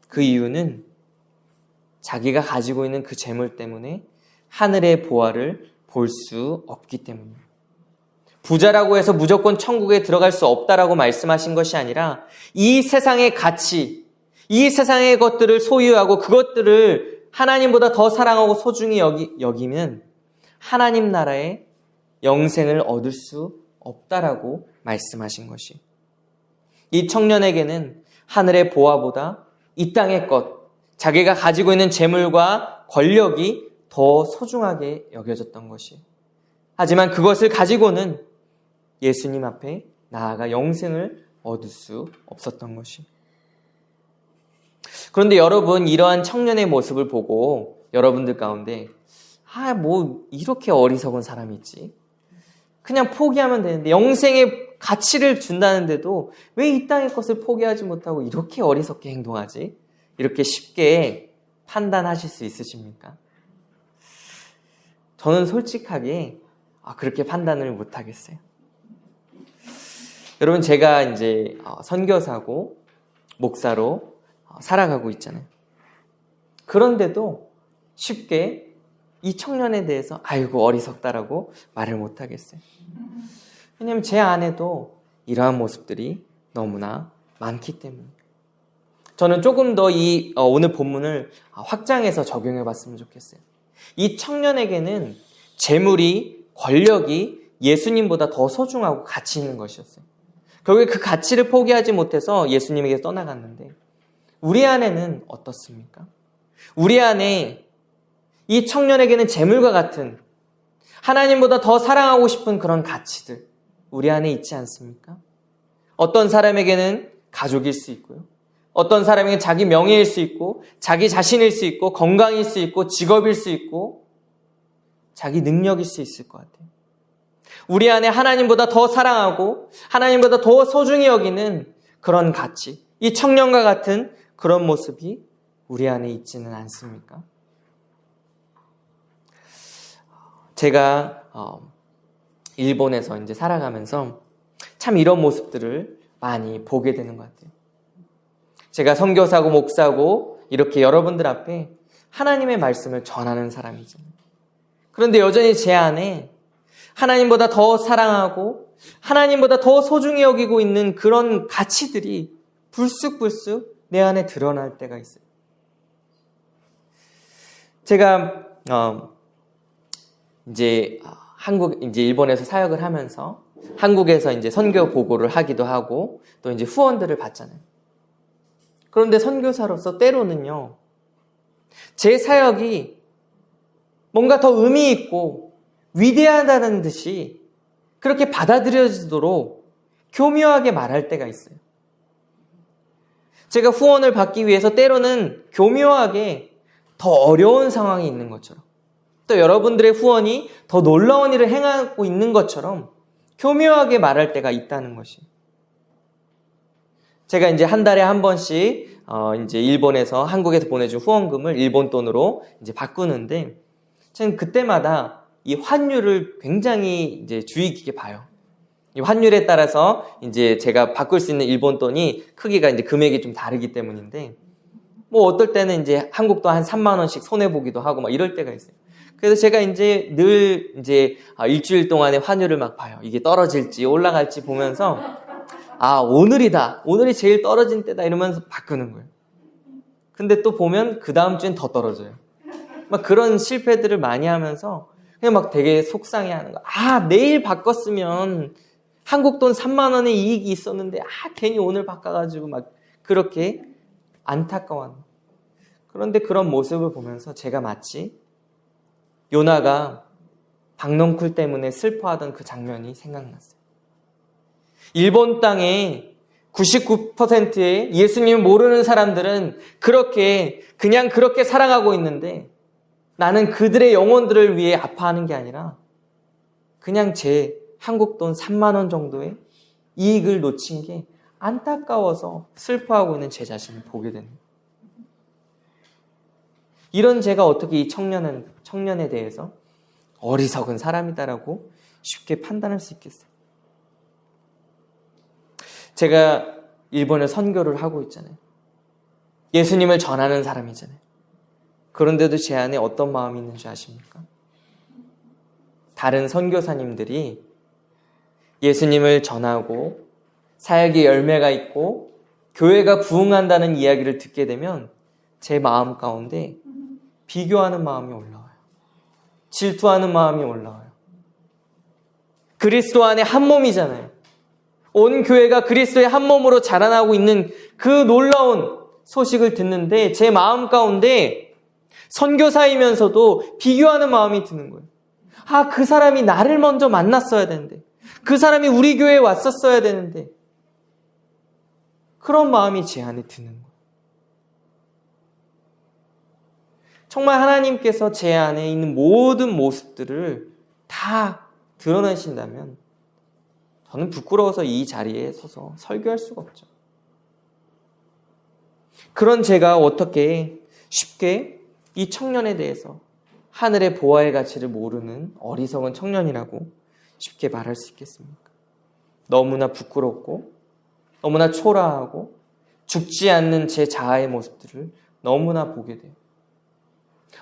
그 이유는 자기가 가지고 있는 그 재물 때문에 하늘의 보화를 볼 수 없기 때문입니다. 부자라고 해서 무조건 천국에 들어갈 수 없다라고 말씀하신 것이 아니라 이 세상의 가치, 이 세상의 것들을 소유하고 그것들을 하나님보다 더 사랑하고 소중히 여기면 하나님 나라의 영생을 얻을 수 없다라고 말씀하신 것이. 이 청년에게는 하늘의 보화보다 이 땅의 것, 자기가 가지고 있는 재물과 권력이 더 소중하게 여겨졌던 것이. 하지만 그것을 가지고는 예수님 앞에 나아가 영생을 얻을 수 없었던 것이. 그런데 여러분, 이러한 청년의 모습을 보고 여러분들 가운데 뭐 이렇게 어리석은 사람이 있지? 그냥 포기하면 되는데 영생의 가치를 준다는데도 왜 이 땅의 것을 포기하지 못하고 이렇게 어리석게 행동하지? 이렇게 쉽게 판단하실 수 있으십니까? 저는 솔직하게 그렇게 판단을 못하겠어요. 여러분, 제가 이제 선교사고 목사로 살아가고 있잖아요. 그런데도 쉽게 이 청년에 대해서 아이고 어리석다라고 말을 못하겠어요. 왜냐하면 제 안에도 이러한 모습들이 너무나 많기 때문에. 저는 조금 더 오늘 본문을 확장해서 적용해 봤으면 좋겠어요. 이 청년에게는 재물이, 권력이 예수님보다 더 소중하고 가치 있는 것이었어요. 결국에 그 가치를 포기하지 못해서 예수님에게 떠나갔는데 우리 안에는 어떻습니까? 우리 안에 이 청년에게는 재물과 같은 하나님보다 더 사랑하고 싶은 그런 가치들 우리 안에 있지 않습니까? 어떤 사람에게는 가족일 수 있고요. 어떤 사람에게는 자기 명예일 수 있고 자기 자신일 수 있고 건강일 수 있고 직업일 수 있고 자기 능력일 수 있을 것 같아요. 우리 안에 하나님보다 더 사랑하고 하나님보다 더 소중히 여기는 그런 가치, 이 청년과 같은 그런 모습이 우리 안에 있지는 않습니까? 제가 일본에서 이제 살아가면서 참 이런 모습들을 많이 보게 되는 것 같아요. 제가 선교사고 목사고 이렇게 여러분들 앞에 하나님의 말씀을 전하는 사람이잖아요. 그런데 여전히 제 안에 하나님보다 더 사랑하고 하나님보다 더 소중히 여기고 있는 그런 가치들이 불쑥불쑥 내 안에 드러날 때가 있어요. 제가 이제 일본에서 사역을 하면서 한국에서 이제 선교 보고를 하기도 하고 또 이제 후원들을 받잖아요. 그런데 선교사로서 때로는요, 제 사역이 뭔가 더 의미 있고 위대하다는 듯이 그렇게 받아들여지도록 교묘하게 말할 때가 있어요. 제가 후원을 받기 위해서 때로는 교묘하게 더 어려운 상황이 있는 것처럼 또 여러분들의 후원이 더 놀라운 일을 행하고 있는 것처럼 교묘하게 말할 때가 있다는 것이. 제가 이제 한 달에 한 번씩 이제 일본에서 한국에서 보내준 후원금을 일본 돈으로 이제 바꾸는데 저는 그때마다 이 환율을 굉장히 이제 주의 깊게 봐요. 이 환율에 따라서 이제 제가 바꿀 수 있는 일본 돈이 크기가 이제 금액이 좀 다르기 때문인데 뭐 어떨 때는 이제 한국도 한 3만 원씩 손해 보기도 하고 막 이럴 때가 있어요. 그래서 제가 이제 늘 이제 일주일 동안의 환율을 막 봐요. 이게 떨어질지 올라갈지 보면서 오늘이다. 오늘이 제일 떨어진 때다 이러면서 바꾸는 거예요. 근데 또 보면 그 다음 주엔 더 떨어져요. 막 그런 실패들을 많이 하면서 그냥 막 되게 속상해하는 거. 내일 바꿨으면 한국 돈 3만 원의 이익이 있었는데 괜히 오늘 바꿔가지고 막 그렇게 안타까워하는. 그런데 그런 모습을 보면서 제가 마치 요나가 박넝쿨 때문에 슬퍼하던 그 장면이 생각났어요. 일본 땅에 99%의 예수님을 모르는 사람들은 그냥 그렇게 살아가고 있는데 나는 그들의 영혼들을 위해 아파하는 게 아니라 그냥 제 한국 돈 3만 원 정도의 이익을 놓친 게 안타까워서 슬퍼하고 있는 제 자신을 보게 되는 거예요. 이런 제가 어떻게 이 청년에 대해서 어리석은 사람이다라고 쉽게 판단할 수 있겠어요? 제가 일본에 선교를 하고 있잖아요. 예수님을 전하는 사람이잖아요. 그런데도 제 안에 어떤 마음이 있는지 아십니까? 다른 선교사님들이 예수님을 전하고 사역의 열매가 있고 교회가 부흥한다는 이야기를 듣게 되면 제 마음 가운데 비교하는 마음이 올라와요. 질투하는 마음이 올라와요. 그리스도 안에 한 몸이잖아요. 온 교회가 그리스도의 한 몸으로 자라나고 있는 그 놀라운 소식을 듣는데 제 마음 가운데 선교사이면서도 비교하는 마음이 드는 거예요. 그 사람이 나를 먼저 만났어야 되는데, 그 사람이 우리 교회에 왔었어야 되는데, 그런 마음이 제 안에 드는 거예요. 정말 하나님께서 제 안에 있는 모든 모습들을 다 드러내신다면 저는 부끄러워서 이 자리에 서서 설교할 수가 없죠. 그런 제가 어떻게 쉽게 이 청년에 대해서 하늘의 보화의 가치를 모르는 어리석은 청년이라고 쉽게 말할 수 있겠습니까? 너무나 부끄럽고 너무나 초라하고 죽지 않는 제 자아의 모습들을 너무나 보게 돼요.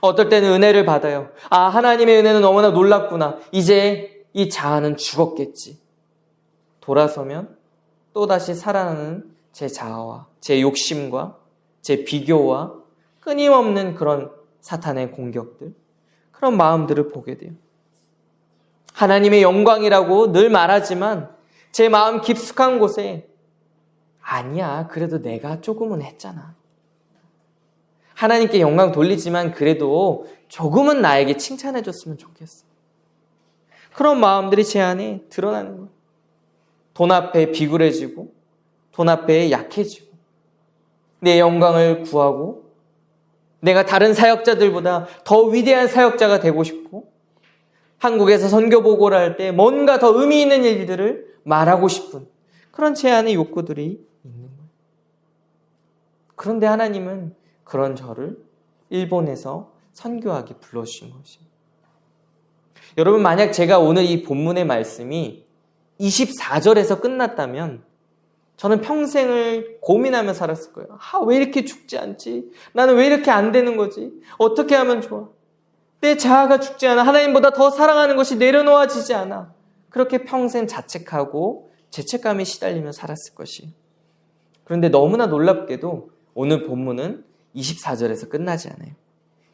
어떨 때는 은혜를 받아요. 하나님의 은혜는 너무나 놀랍구나. 이제 이 자아는 죽었겠지. 돌아서면 또다시 살아나는 제 자아와 제 욕심과 제 비교와 끊임없는 그런 사탄의 공격들, 그런 마음들을 보게 돼요. 하나님의 영광이라고 늘 말하지만 제 마음 깊숙한 곳에 아니야, 그래도 내가 조금은 했잖아. 하나님께 영광 돌리지만 그래도 조금은 나에게 칭찬해 줬으면 좋겠어. 그런 마음들이 제 안에 드러나는 거예요. 돈 앞에 비굴해지고 돈 앞에 약해지고 내 영광을 구하고 내가 다른 사역자들보다 더 위대한 사역자가 되고 싶고 한국에서 선교 보고를 할 때 뭔가 더 의미 있는 일들을 말하고 싶은 그런 제 안의 욕구들이 있는 거예요. 그런데 하나님은 그런 저를 일본에서 선교하게 불러주신 것입니다. 여러분, 만약 제가 오늘 이 본문의 말씀이 24절에서 끝났다면 저는 평생을 고민하며 살았을 거예요. 왜 이렇게 죽지 않지? 나는 왜 이렇게 안 되는 거지? 어떻게 하면 좋아? 내 자아가 죽지 않아. 하나님보다 더 사랑하는 것이 내려놓아지지 않아. 그렇게 평생 자책하고 죄책감에 시달리며 살았을 것이에요. 그런데 너무나 놀랍게도 오늘 본문은 24절에서 끝나지 않아요.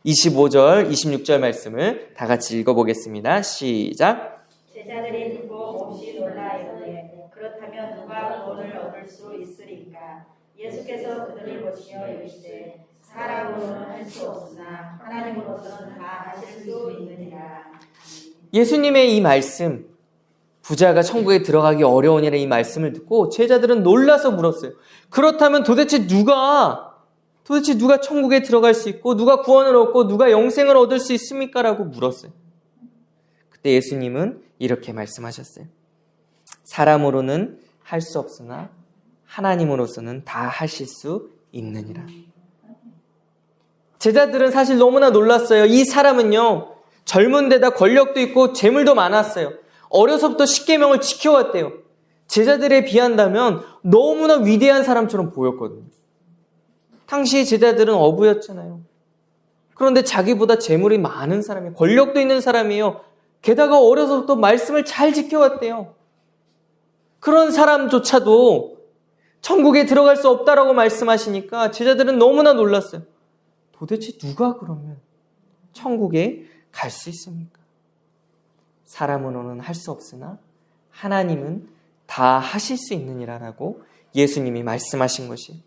25절, 26절 말씀을 다 같이 읽어보겠습니다. 시작. 제자들이 듣고 몹시 놀라 이르되 그렇다면 누가 구원을 얻을 수 있으리까? 예수께서 그들을 보시며 이르시되 사람으로는 할 수 없으나 하나님으로서는 다 하실 수 있느니라. 예수님의 이 말씀, 부자가 천국에 들어가기 어려우니라 이 말씀을 듣고 제자들은 놀라서 물었어요. 그렇다면 도대체 누가 천국에 들어갈 수 있고 누가 구원을 얻고 누가 영생을 얻을 수 있습니까? 라고 물었어요. 그때 예수님은 이렇게 말씀하셨어요. 사람으로는 할 수 없으나 하나님으로서는 다 하실 수 있느니라. 제자들은 사실 너무나 놀랐어요. 이 사람은요, 젊은 데다 권력도 있고 재물도 많았어요. 어려서부터 십계명을 지켜왔대요. 제자들에 비한다면 너무나 위대한 사람처럼 보였거든요. 당시 제자들은 어부였잖아요. 그런데 자기보다 재물이 많은 사람이에요. 권력도 있는 사람이에요. 게다가 어려서부터 말씀을 잘 지켜왔대요. 그런 사람조차도 천국에 들어갈 수 없다라고 말씀하시니까 제자들은 너무나 놀랐어요. 도대체 누가 그러면 천국에 갈 수 있습니까? 사람으로는 할 수 없으나 하나님은 다 하실 수 있느니라라고 예수님이 말씀하신 것이.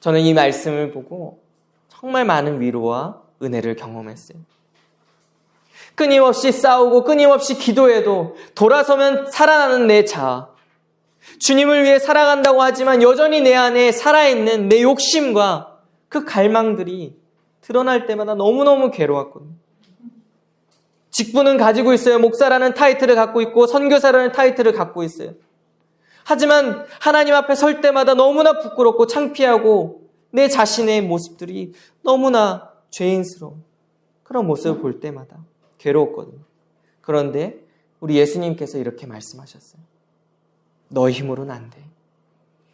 저는 이 말씀을 보고 정말 많은 위로와 은혜를 경험했어요. 끊임없이 싸우고 끊임없이 기도해도 돌아서면 살아나는 내 자아, 주님을 위해 살아간다고 하지만 여전히 내 안에 살아있는 내 욕심과 그 갈망들이 드러날 때마다 너무너무 괴로웠거든요. 직분은 가지고 있어요. 목사라는 타이틀을 갖고 있고 선교사라는 타이틀을 갖고 있어요. 하지만 하나님 앞에 설 때마다 너무나 부끄럽고 창피하고 내 자신의 모습들이 너무나 죄인스러운 그런 모습을 볼 때마다 괴로웠거든요. 그런데 우리 예수님께서 이렇게 말씀하셨어요. 너 힘으로는 안 돼.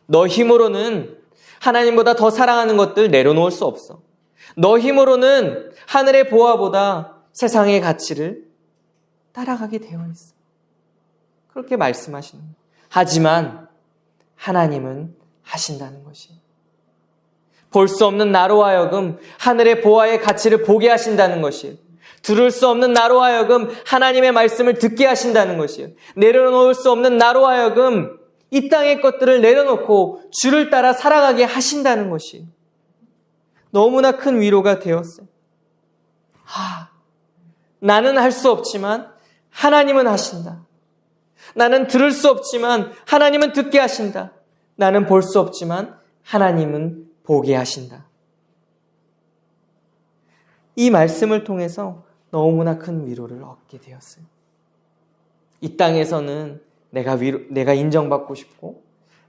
너 힘으로는 하나님보다 더 사랑하는 것들 내려놓을 수 없어. 너 힘으로는 하늘의 보화보다 세상의 가치를 따라가게 되어 있어. 그렇게 말씀하시는 거예요. 하지만 하나님은 하신다는 것이. 볼 수 없는 나로 하여금 하늘의 보화의 가치를 보게 하신다는 것이에요. 들을 수 없는 나로 하여금 하나님의 말씀을 듣게 하신다는 것이에요. 내려놓을 수 없는 나로 하여금 이 땅의 것들을 내려놓고 주를 따라 살아가게 하신다는 것이 너무나 큰 위로가 되었어요. 나는 할 수 없지만 하나님은 하신다. 나는 들을 수 없지만 하나님은 듣게 하신다. 나는 볼 수 없지만 하나님은 보게 하신다. 이 말씀을 통해서 너무나 큰 위로를 얻게 되었어요. 이 땅에서는 내가 인정받고 싶고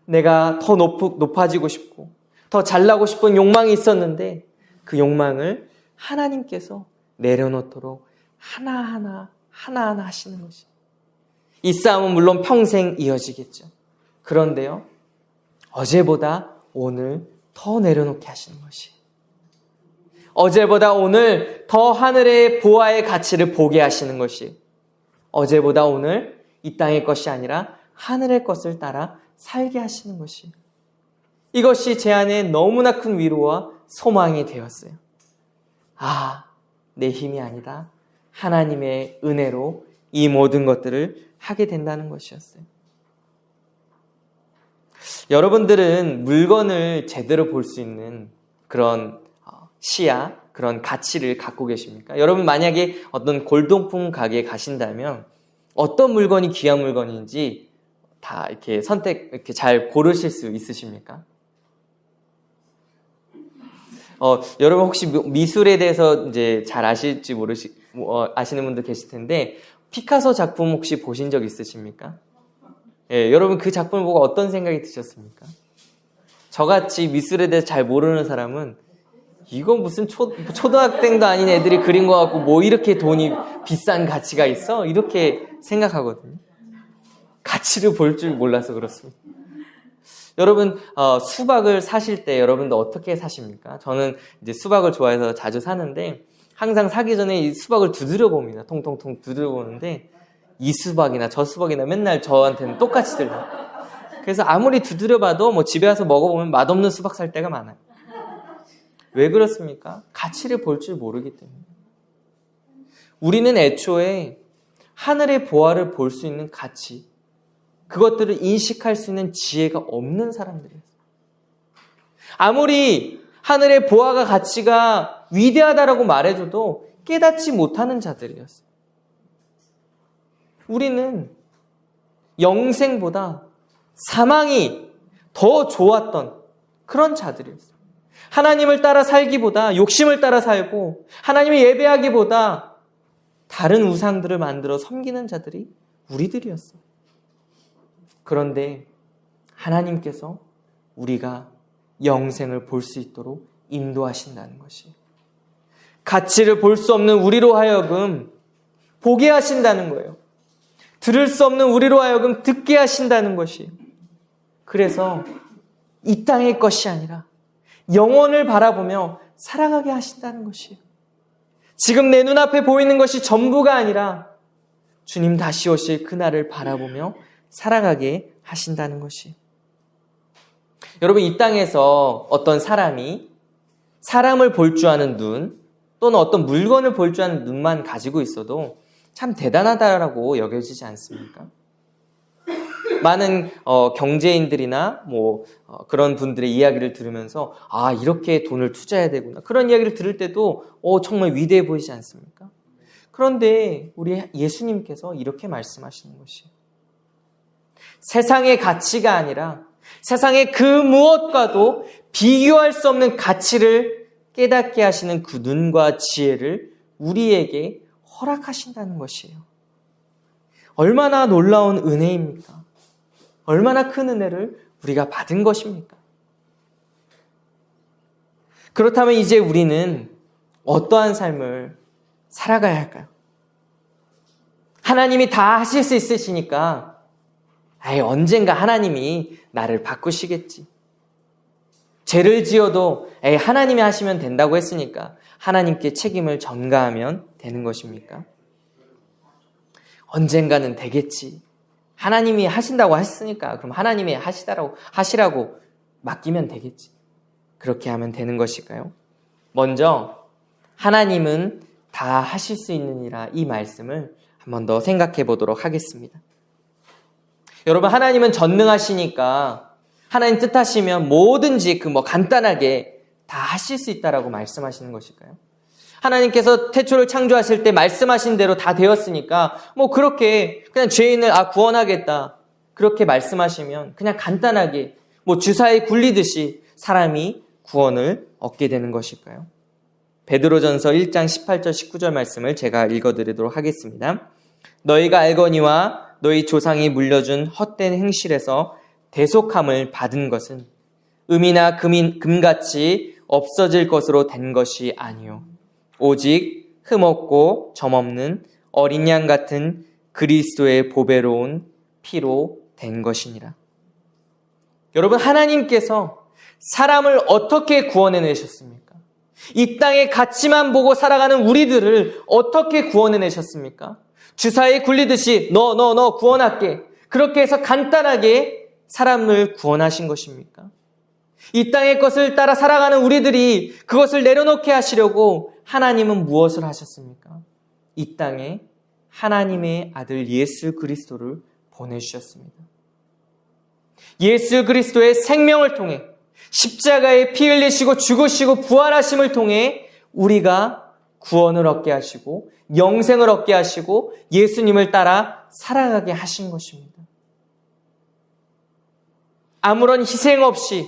내가 더 높아지고 싶고 더 잘나고 싶은 욕망이 있었는데 그 욕망을 하나님께서 내려놓도록 하나하나 하시는 것이. 이 싸움은 물론 평생 이어지겠죠. 그런데요, 어제보다 오늘 더 내려놓게 하시는 것이. 어제보다 오늘 더 하늘의 보화의 가치를 보게 하시는 것이. 어제보다 오늘 이 땅의 것이 아니라 하늘의 것을 따라 살게 하시는 것이. 이것이 제 안에 너무나 큰 위로와 소망이 되었어요. 내 힘이 아니다. 하나님의 은혜로 이 모든 것들을 하게 된다는 것이었어요. 여러분들은 물건을 제대로 볼 수 있는 그런 시야, 그런 가치를 갖고 계십니까? 여러분 만약에 어떤 골동품 가게에 가신다면 어떤 물건이 귀한 물건인지 다 이렇게 이렇게 잘 고르실 수 있으십니까? 여러분 혹시 미술에 대해서 이제 잘 아실지 아시는 분도 계실 텐데 피카소 작품 혹시 보신 적 있으십니까? 예, 여러분 그 작품을 보고 어떤 생각이 드셨습니까? 저같이 미술에 대해서 잘 모르는 사람은 이거 무슨 초등학생도 아닌 애들이 그린 것 같고 뭐 이렇게 돈이 비싼 가치가 있어? 이렇게 생각하거든요. 가치를 볼 줄 몰라서 그렇습니다. 여러분 수박을 사실 때 여러분도 어떻게 사십니까? 저는 이제 수박을 좋아해서 자주 사는데 항상 사기 전에 이 수박을 두드려 봅니다. 통통통 두드려 보는데 이 수박이나 저 수박이나 맨날 저한테는 똑같이 들려요. 그래서 아무리 두드려 봐도 뭐 집에 와서 먹어보면 맛없는 수박 살 때가 많아요. 왜 그렇습니까? 가치를 볼 줄 모르기 때문에. 우리는 애초에 하늘의 보화를 볼 수 있는 가치, 그것들을 인식할 수 있는 지혜가 없는 사람들이었어요. 아무리 하늘의 보화가 가치가 위대하다라고 말해줘도 깨닫지 못하는 자들이었어요. 우리는 영생보다 사망이 더 좋았던 그런 자들이었어요. 하나님을 따라 살기보다 욕심을 따라 살고 하나님을 예배하기보다 다른 우상들을 만들어 섬기는 자들이 우리들이었어요. 그런데 하나님께서 우리가 영생을 볼 수 있도록 인도하신다는 것이, 가치를 볼 수 없는 우리로 하여금 보게 하신다는 거예요. 들을 수 없는 우리로 하여금 듣게 하신다는 것이. 그래서 이 땅의 것이 아니라 영원을 바라보며 살아가게 하신다는 것이에요. 지금 내 눈앞에 보이는 것이 전부가 아니라 주님 다시 오실 그날을 바라보며 살아가게 하신다는 것이. 여러분, 이 땅에서 어떤 사람이 사람을 볼 줄 아는 눈 또는 어떤 물건을 볼 줄 아는 눈만 가지고 있어도 참 대단하다라고 여겨지지 않습니까? 많은 경제인들이나 그런 분들의 이야기를 들으면서 이렇게 돈을 투자해야 되구나. 그런 이야기를 들을 때도 정말 위대해 보이지 않습니까? 그런데 우리 예수님께서 이렇게 말씀하시는 것이에요. 세상의 가치가 아니라 세상의 그 무엇과도 비교할 수 없는 가치를 깨닫게 하시는 그 눈과 지혜를 우리에게 허락하신다는 것이에요. 얼마나 놀라운 은혜입니까? 얼마나 큰 은혜를 우리가 받은 것입니까? 그렇다면 이제 우리는 어떠한 삶을 살아가야 할까요? 하나님이 다 하실 수 있으시니까 언젠가 하나님이 나를 바꾸시겠지. 죄를 지어도 하나님이 하시면 된다고 했으니까 하나님께 책임을 전가하면 되는 것입니까? 언젠가는 되겠지. 하나님이 하신다고 했으니까 그럼 하나님이 하시라고 맡기면 되겠지. 그렇게 하면 되는 것일까요? 먼저 하나님은 다 하실 수 있느니라 이 말씀을 한 번 더 생각해 보도록 하겠습니다. 여러분, 하나님은 전능하시니까 하나님 뜻하시면 뭐든지 간단하게 다 하실 수 있다라고 말씀하시는 것일까요? 하나님께서 태초를 창조하실 때 말씀하신 대로 다 되었으니까 그렇게 그냥 죄인을 구원하겠다 그렇게 말씀하시면 그냥 간단하게 주사위 굴리듯이 사람이 구원을 얻게 되는 것일까요? 베드로전서 1장 18절 19절 말씀을 제가 읽어드리도록 하겠습니다. 너희가 알거니와 너희 조상이 물려준 헛된 행실에서 대속함을 받은 것은 음이나 금같이 없어질 것으로 된 것이 아니요 오직 흠없고 점없는 어린 양 같은 그리스도의 보배로운 피로 된 것이니라. 여러분, 하나님께서 사람을 어떻게 구원해내셨습니까? 이 땅의 가치만 보고 살아가는 우리들을 어떻게 구원해내셨습니까? 주사위에 굴리듯이 너 구원할게. 그렇게 해서 간단하게 사람을 구원하신 것입니까? 이 땅의 것을 따라 살아가는 우리들이 그것을 내려놓게 하시려고 하나님은 무엇을 하셨습니까? 이 땅에 하나님의 아들 예수 그리스도를 보내주셨습니다. 예수 그리스도의 생명을 통해 십자가에 피 흘리시고 죽으시고 부활하심을 통해 우리가 구원을 얻게 하시고 영생을 얻게 하시고 예수님을 따라 살아가게 하신 것입니다. 아무런 희생 없이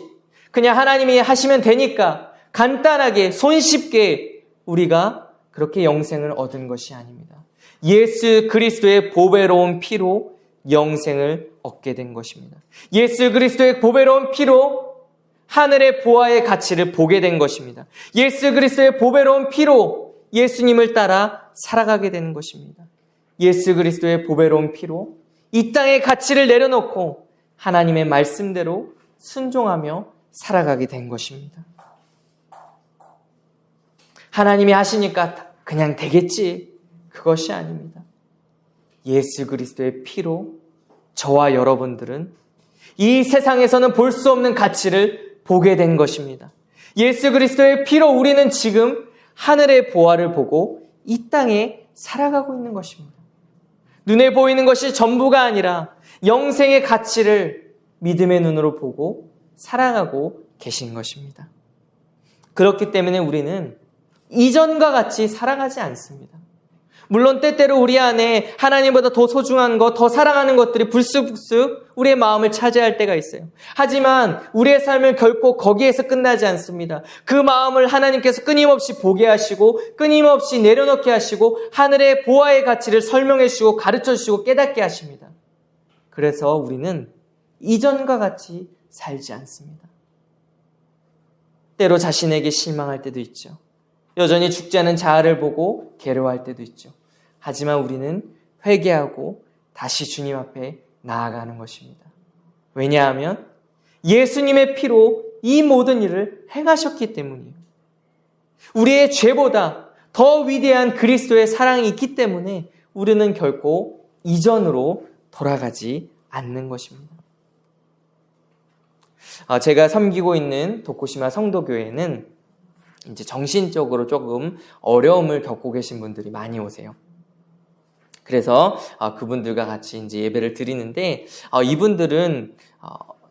그냥 하나님이 하시면 되니까 간단하게 손쉽게 우리가 그렇게 영생을 얻은 것이 아닙니다. 예수 그리스도의 보배로운 피로 영생을 얻게 된 것입니다. 예수 그리스도의 보배로운 피로 하늘의 보화의 가치를 보게 된 것입니다. 예수 그리스도의 보배로운 피로 예수님을 따라 살아가게 되는 것입니다. 예수 그리스도의 보배로운 피로 이 땅의 가치를 내려놓고 하나님의 말씀대로 순종하며 살아가게 된 것입니다. 하나님이 하시니까 그냥 되겠지. 그것이 아닙니다. 예수 그리스도의 피로 저와 여러분들은 이 세상에서는 볼 수 없는 가치를 보게 된 것입니다. 예수 그리스도의 피로 우리는 지금 하늘의 보화를 보고 이 땅에 살아가고 있는 것입니다. 눈에 보이는 것이 전부가 아니라 영생의 가치를 믿음의 눈으로 보고 살아가고 계신 것입니다. 그렇기 때문에 우리는 이전과 같이 살아가지 않습니다. 물론 때때로 우리 안에 하나님보다 더 소중한 것, 더 사랑하는 것들이 불쑥불쑥 우리의 마음을 차지할 때가 있어요. 하지만 우리의 삶은 결코 거기에서 끝나지 않습니다. 그 마음을 하나님께서 끊임없이 보게 하시고 끊임없이 내려놓게 하시고 하늘의 보화의 가치를 설명해 주시고 가르쳐 주시고 깨닫게 하십니다. 그래서 우리는 이전과 같이 살지 않습니다. 때로 자신에게 실망할 때도 있죠. 여전히 죽지 않은 자아를 보고 괴로워할 때도 있죠. 하지만 우리는 회개하고 다시 주님 앞에 나아가는 것입니다. 왜냐하면 예수님의 피로 이 모든 일을 행하셨기 때문이에요. 우리의 죄보다 더 위대한 그리스도의 사랑이 있기 때문에 우리는 결코 이전으로 돌아가지 않는 것입니다. 제가 섬기고 있는 도코시마 성도교회는 이제 정신적으로 조금 어려움을 겪고 계신 분들이 많이 오세요. 그래서 그분들과 같이 이제 예배를 드리는데 이분들은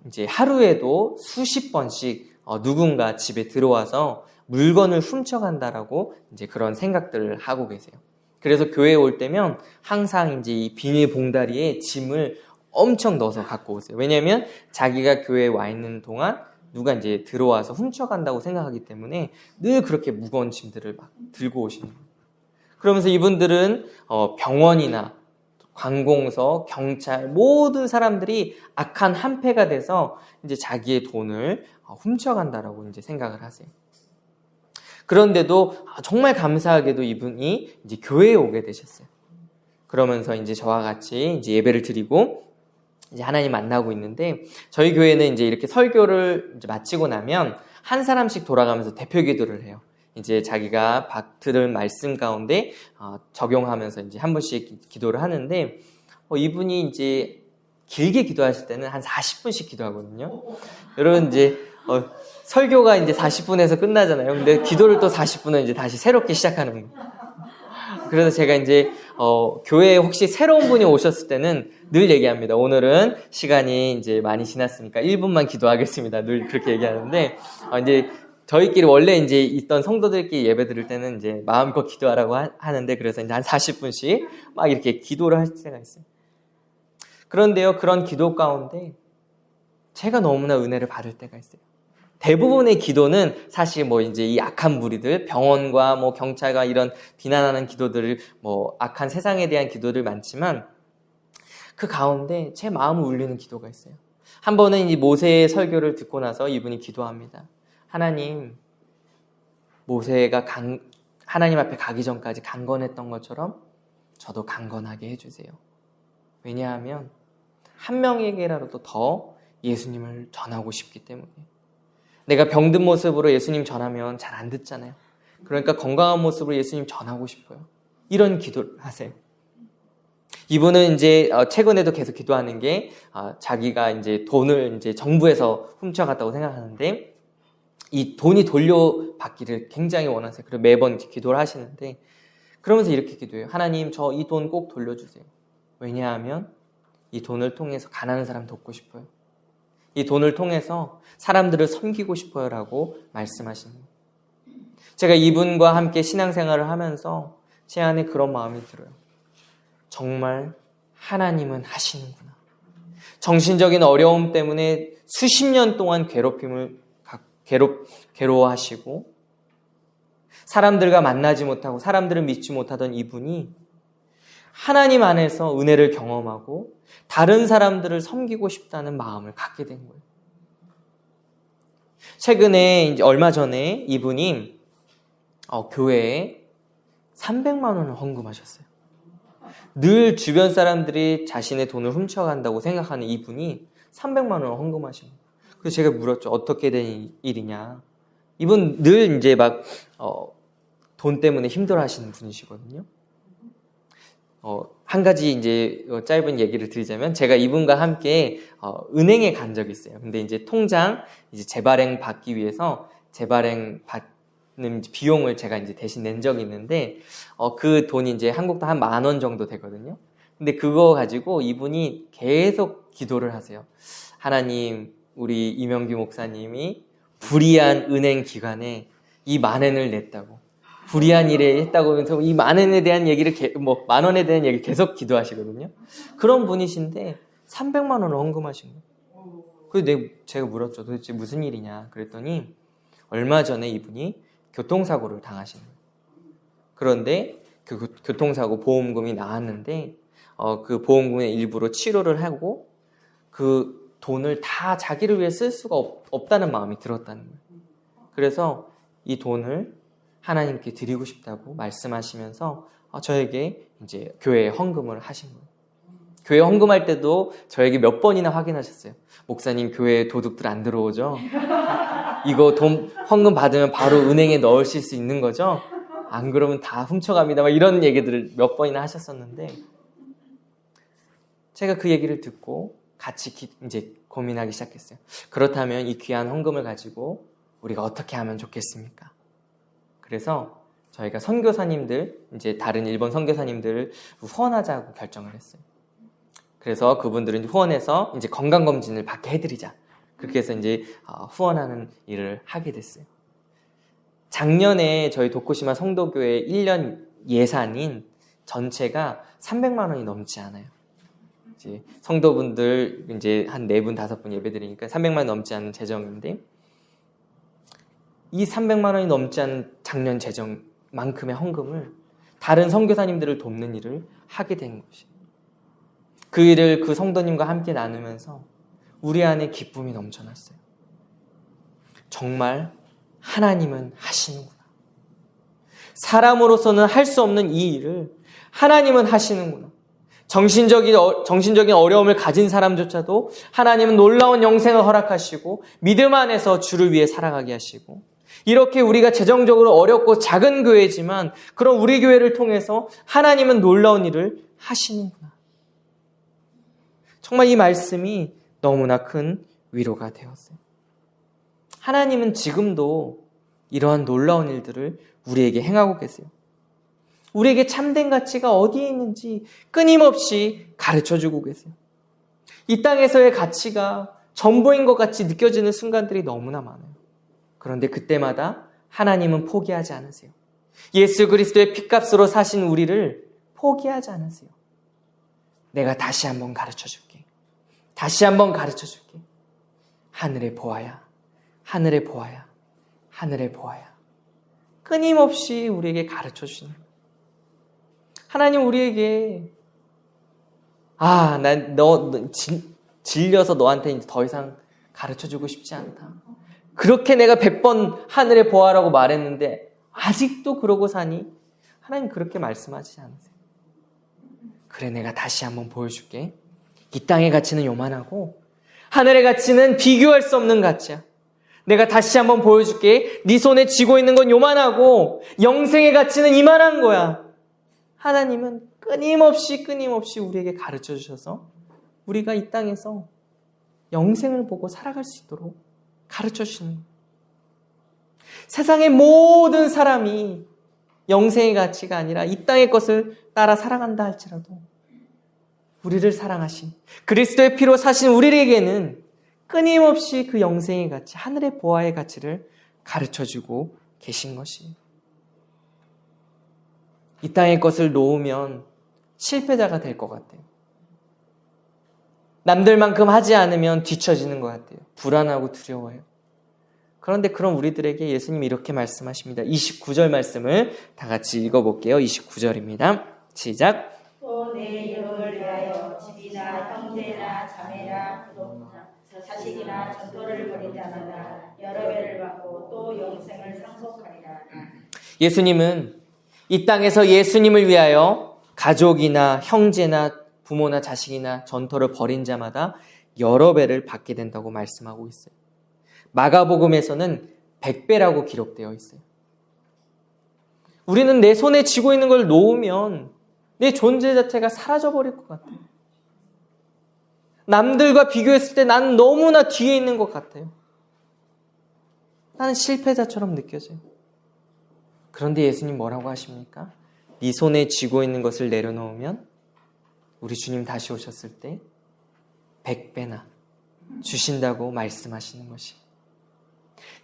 이제 하루에도 수십 번씩 누군가 집에 들어와서 물건을 훔쳐간다라고 이제 그런 생각들을 하고 계세요. 그래서 교회에 올 때면 항상 이제 이 비닐 봉다리에 짐을 엄청 넣어서 갖고 오세요. 왜냐하면 자기가 교회에 와 있는 동안 누가 이제 들어와서 훔쳐간다고 생각하기 때문에 늘 그렇게 무거운 짐들을 막 들고 오시는 거예요. 그러면서 이분들은 병원이나 관공서, 경찰 모든 사람들이 악한 한패가 돼서 이제 자기의 돈을 훔쳐간다라고 이제 생각을 하세요. 그런데도 정말 감사하게도 이분이 이제 교회에 오게 되셨어요. 그러면서 이제 저와 같이 이제 예배를 드리고 이제 하나님 만나고 있는데 저희 교회는 이제 이렇게 설교를 이제 마치고 나면 한 사람씩 돌아가면서 대표 기도를 해요. 이제 자기가 들은 말씀 가운데 적용하면서 이제 한 분씩 기도를 하는데 이분이 이제 길게 기도하실 때는 한 40분씩 기도하거든요. 여러분 이제 설교가 이제 40분에서 끝나잖아요. 근데 기도를 또 40분은 이제 다시 새롭게 시작하는 거예요. 그래서 제가 이제 교회에 혹시 새로운 분이 오셨을 때는 늘 얘기합니다. 오늘은 시간이 이제 많이 지났으니까 1분만 기도하겠습니다. 늘 그렇게 얘기하는데 이제 저희끼리 원래 이제 있던 성도들끼리 예배 드릴 때는 이제 마음껏 기도하라고 하는데 그래서 이제 한 40분씩 막 이렇게 기도를 할 때가 있어요. 그런데요, 그런 기도 가운데 제가 너무나 은혜를 받을 때가 있어요. 대부분의 기도는 사실 뭐 이제 이 악한 무리들, 병원과 뭐 경찰과 이런 비난하는 기도들을 뭐 악한 세상에 대한 기도들 많지만 그 가운데 제 마음을 울리는 기도가 있어요. 한 번은 이 모세의 설교를 듣고 나서 이분이 기도합니다. 하나님, 모세가 하나님 앞에 가기 전까지 강건했던 것처럼 저도 강건하게 해주세요. 왜냐하면 한 명에게라도 더 예수님을 전하고 싶기 때문에. 내가 병든 모습으로 예수님 전하면 잘 안 듣잖아요. 그러니까 건강한 모습으로 예수님 전하고 싶어요. 이런 기도를 하세요. 이분은 이제 최근에도 계속 기도하는 게 자기가 이제 돈을 이제 정부에서 훔쳐갔다고 생각하는데 이 돈이 돌려받기를 굉장히 원하세요. 그리고 매번 이제 기도를 하시는데 그러면서 이렇게 기도해요. 하나님, 저 이 돈 꼭 돌려주세요. 왜냐하면 이 돈을 통해서 가난한 사람 돕고 싶어요. 이 돈을 통해서 사람들을 섬기고 싶어요 라고 말씀하시는 거예요. 제가 이분과 함께 신앙생활을 하면서 제 안에 그런 마음이 들어요. 정말 하나님은 하시는구나. 정신적인 어려움 때문에 수십 년 동안 괴로워하시고 사람들과 만나지 못하고 사람들을 믿지 못하던 이분이 하나님 안에서 은혜를 경험하고 다른 사람들을 섬기고 싶다는 마음을 갖게 된 거예요. 최근에 이제 얼마 전에 이분이 교회에 300만 원을 헌금하셨어요. 늘 주변 사람들이 자신의 돈을 훔쳐간다고 생각하는 이분이 300만 원을 헌금하신 거예요. 그래서 제가 물었죠. 어떻게 된 일이냐. 이분 늘 이제 막 돈 때문에 힘들어하시는 분이시거든요. 한 가지 이제 짧은 얘기를 드리자면 제가 이분과 함께 은행에 간 적이 있어요. 근데 이제 통장 이제 재발행 받기 위해서 재발행 받는 비용을 제가 이제 대신 낸 적이 있는데 그 돈이 이제 한국 돈 한 10,000원 정도 되거든요. 근데 그거 가지고 이분이 계속 기도를 하세요. 하나님, 우리 이명규 목사님이 불의한 은행 기관에 이 10,000원을 냈다고. 불의한 일에 했다고 하면서 이 10,000원에 대한 얘기를 10,000원에 대한 얘기를 계속 기도하시거든요. 그런 분이신데 300만 원을 헌금하신 거예요. 그래서 제가 물었죠. 도대체 무슨 일이냐 그랬더니 얼마 전에 이분이 교통사고를 당하신 거예요. 그런데 그 교통사고 보험금이 나왔는데 그 보험금의 일부로 치료를 하고 그 돈을 다 자기를 위해 쓸 수가 없다는 마음이 들었다는 거예요. 그래서 이 돈을 하나님께 드리고 싶다고 말씀하시면서 저에게 이제 교회에 헌금을 하신 거예요. 교회 헌금할 때도 저에게 몇 번이나 확인하셨어요. 목사님, 교회에 도둑들 안 들어오죠? 이거 돈 헌금 받으면 바로 은행에 넣으실 수 있는 거죠? 안 그러면 다 훔쳐갑니다. 막 이런 얘기들을 몇 번이나 하셨었는데 제가 그 얘기를 듣고 같이 이제 고민하기 시작했어요. 그렇다면 이 귀한 헌금을 가지고 우리가 어떻게 하면 좋겠습니까? 그래서 저희가 선교사님들, 이제 다른 일본 선교사님들을 후원하자고 결정을 했어요. 그래서 그분들은 후원해서 이제 건강검진을 받게 해드리자. 그렇게 해서 이제 후원하는 일을 하게 됐어요. 작년에 저희 도쿠시마 성도교회 1년 예산인 전체가 300만 원이 넘지 않아요. 이제 성도분들 이제 한 4분, 5분 예배드리니까 300만 원 넘지 않은 재정인데, 이 300만 원이 넘지 않은 작년 재정만큼의 헌금을 다른 선교사님들을 돕는 일을 하게 된 것이에요. 그 일을 그 성도님과 함께 나누면서 우리 안에 기쁨이 넘쳐났어요. 정말 하나님은 하시는구나. 사람으로서는 할 수 없는 이 일을 하나님은 하시는구나. 정신적인 어려움을 가진 사람조차도 하나님은 놀라운 영생을 허락하시고 믿음 안에서 주를 위해 살아가게 하시고, 이렇게 우리가 재정적으로 어렵고 작은 교회지만 그런 우리 교회를 통해서 하나님은 놀라운 일을 하시는구나. 정말 이 말씀이 너무나 큰 위로가 되었어요. 하나님은 지금도 이러한 놀라운 일들을 우리에게 행하고 계세요. 우리에게 참된 가치가 어디에 있는지 끊임없이 가르쳐주고 계세요. 이 땅에서의 가치가 전부인 것 같이 느껴지는 순간들이 너무나 많아요. 그런데 그때마다 하나님은 포기하지 않으세요. 예수 그리스도의 핏값으로 사신 우리를 포기하지 않으세요. 내가 다시 한번 가르쳐줄게. 다시 한번 가르쳐줄게. 하늘에 보아야, 하늘에 보아야, 하늘에 보아야. 끊임없이 우리에게 가르쳐주시는 거예요. 하나님 우리에게 난 질려서 너한테 이제 더 이상 가르쳐주고 싶지 않다. 그렇게 내가 100번 하늘에 보아라고 말했는데 아직도 그러고 사니? 하나님 그렇게 말씀하지 않으세요. 그래, 내가 다시 한번 보여줄게. 이 땅의 가치는 요만하고 하늘의 가치는 비교할 수 없는 가치야. 내가 다시 한번 보여줄게. 네 손에 쥐고 있는 건 요만하고 영생의 가치는 이만한 거야. 하나님은 끊임없이 우리에게 가르쳐 주셔서 우리가 이 땅에서 영생을 보고 살아갈 수 있도록 가르쳐 주시는 거예요. 세상의 모든 사람이 영생의 가치가 아니라 이 땅의 것을 따라 살아간다 할지라도 우리를 사랑하신 그리스도의 피로 사신 우리에게는 끊임없이 그 영생의 가치, 하늘의 보아의 가치를 가르쳐주고 계신 것이에요. 이 땅의 것을 놓으면 실패자가 될 것 같아요. 남들만큼 하지 않으면 뒤처지는 것 같아요. 불안하고 두려워요. 그런데 그런 우리들에게 예수님이 이렇게 말씀하십니다. 29절 말씀을 다 같이 읽어볼게요. 29절입니다. 시작. 또 내 이름을 위하여 집이나 형제나 자매나 자식이나 전토를 벌인 자마다 여러 배를 받고 또 영생을 상속하리라. 예수님은 이 땅에서 예수님을 위하여 가족이나 형제나 부모나 자식이나 전토를 벌인 자마다 여러 배를 받게 된다고 말씀하고 있어요. 마가복음에서는 100배라고 기록되어 있어요. 우리는 내 손에 쥐고 있는 걸 놓으면 내 존재 자체가 사라져버릴 것 같아요. 남들과 비교했을 때 나는 너무나 뒤에 있는 것 같아요. 나는 실패자처럼 느껴져요. 그런데 예수님 뭐라고 하십니까? 네 손에 쥐고 있는 것을 내려놓으면 우리 주님 다시 오셨을 때 100배나 주신다고 말씀하시는 것이,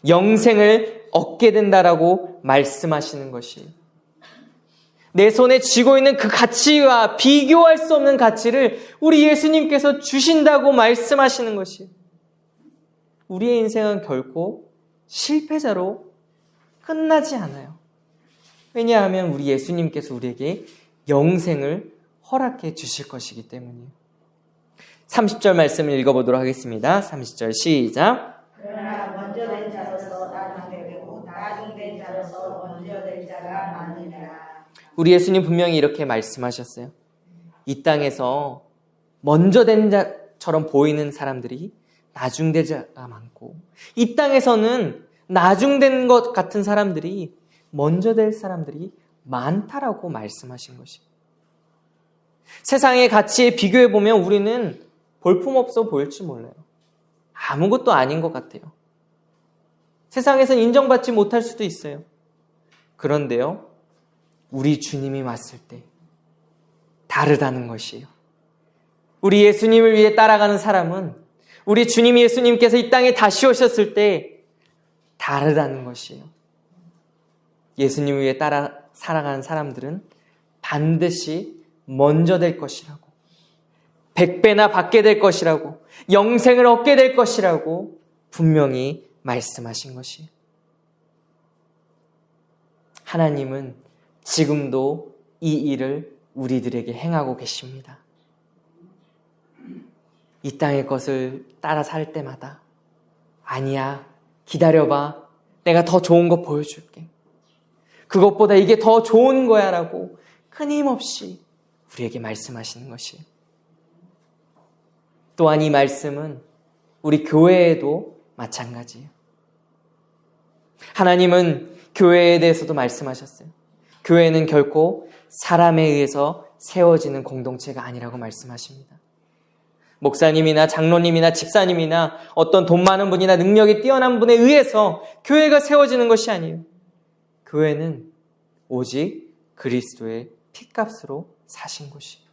영생을 얻게 된다라고 말씀하시는 것이, 내 손에 쥐고 있는 그 가치와 비교할 수 없는 가치를 우리 예수님께서 주신다고 말씀하시는 것이, 우리의 인생은 결코 실패자로 끝나지 않아요. 왜냐하면 우리 예수님께서 우리에게 영생을 허락해 주실 것이기 때문이에요. 30절 말씀을 읽어보도록 하겠습니다. 30절 시작. 그러나 먼저 된 자로서 나중되고 나중된 자로서 먼저 될 자가 많으니라. 우리 예수님 분명히 이렇게 말씀하셨어요. 이 땅에서 먼저 된 자처럼 보이는 사람들이 나중된 자가 많고, 이 땅에서는 나중된 것 같은 사람들이 먼저 될 사람들이 많다라고 말씀하신 것입니다. 세상의 가치에 비교해보면 우리는 볼품없어 보일지 몰라요. 아무것도 아닌 것 같아요. 세상에서는 인정받지 못할 수도 있어요. 그런데요, 우리 주님이 왔을 때 다르다는 것이에요. 우리 예수님을 위해 따라가는 사람은 우리 주님 예수님께서 이 땅에 다시 오셨을 때 다르다는 것이에요. 예수님을 위해 따라 살아가는 사람들은 반드시 먼저 될 것이라고, 100배나 받게 될 것이라고, 영생을 얻게 될 것이라고 분명히 말씀하신 것이에요. 하나님은 지금도 이 일을 우리들에게 행하고 계십니다. 이 땅의 것을 따라 살 때마다 아니야, 기다려봐, 내가 더 좋은 거 보여줄게, 그것보다 이게 더 좋은 거야 라고 끊임없이 우리에게 말씀하시는 것이에요. 또한 이 말씀은 우리 교회에도 마찬가지예요. 하나님은 교회에 대해서도 말씀하셨어요. 교회는 결코 사람에 의해서 세워지는 공동체가 아니라고 말씀하십니다. 목사님이나 장로님이나 집사님이나 어떤 돈 많은 분이나 능력이 뛰어난 분에 의해서 교회가 세워지는 것이 아니에요. 교회는 오직 그리스도의 피값으로 사신 곳이에요.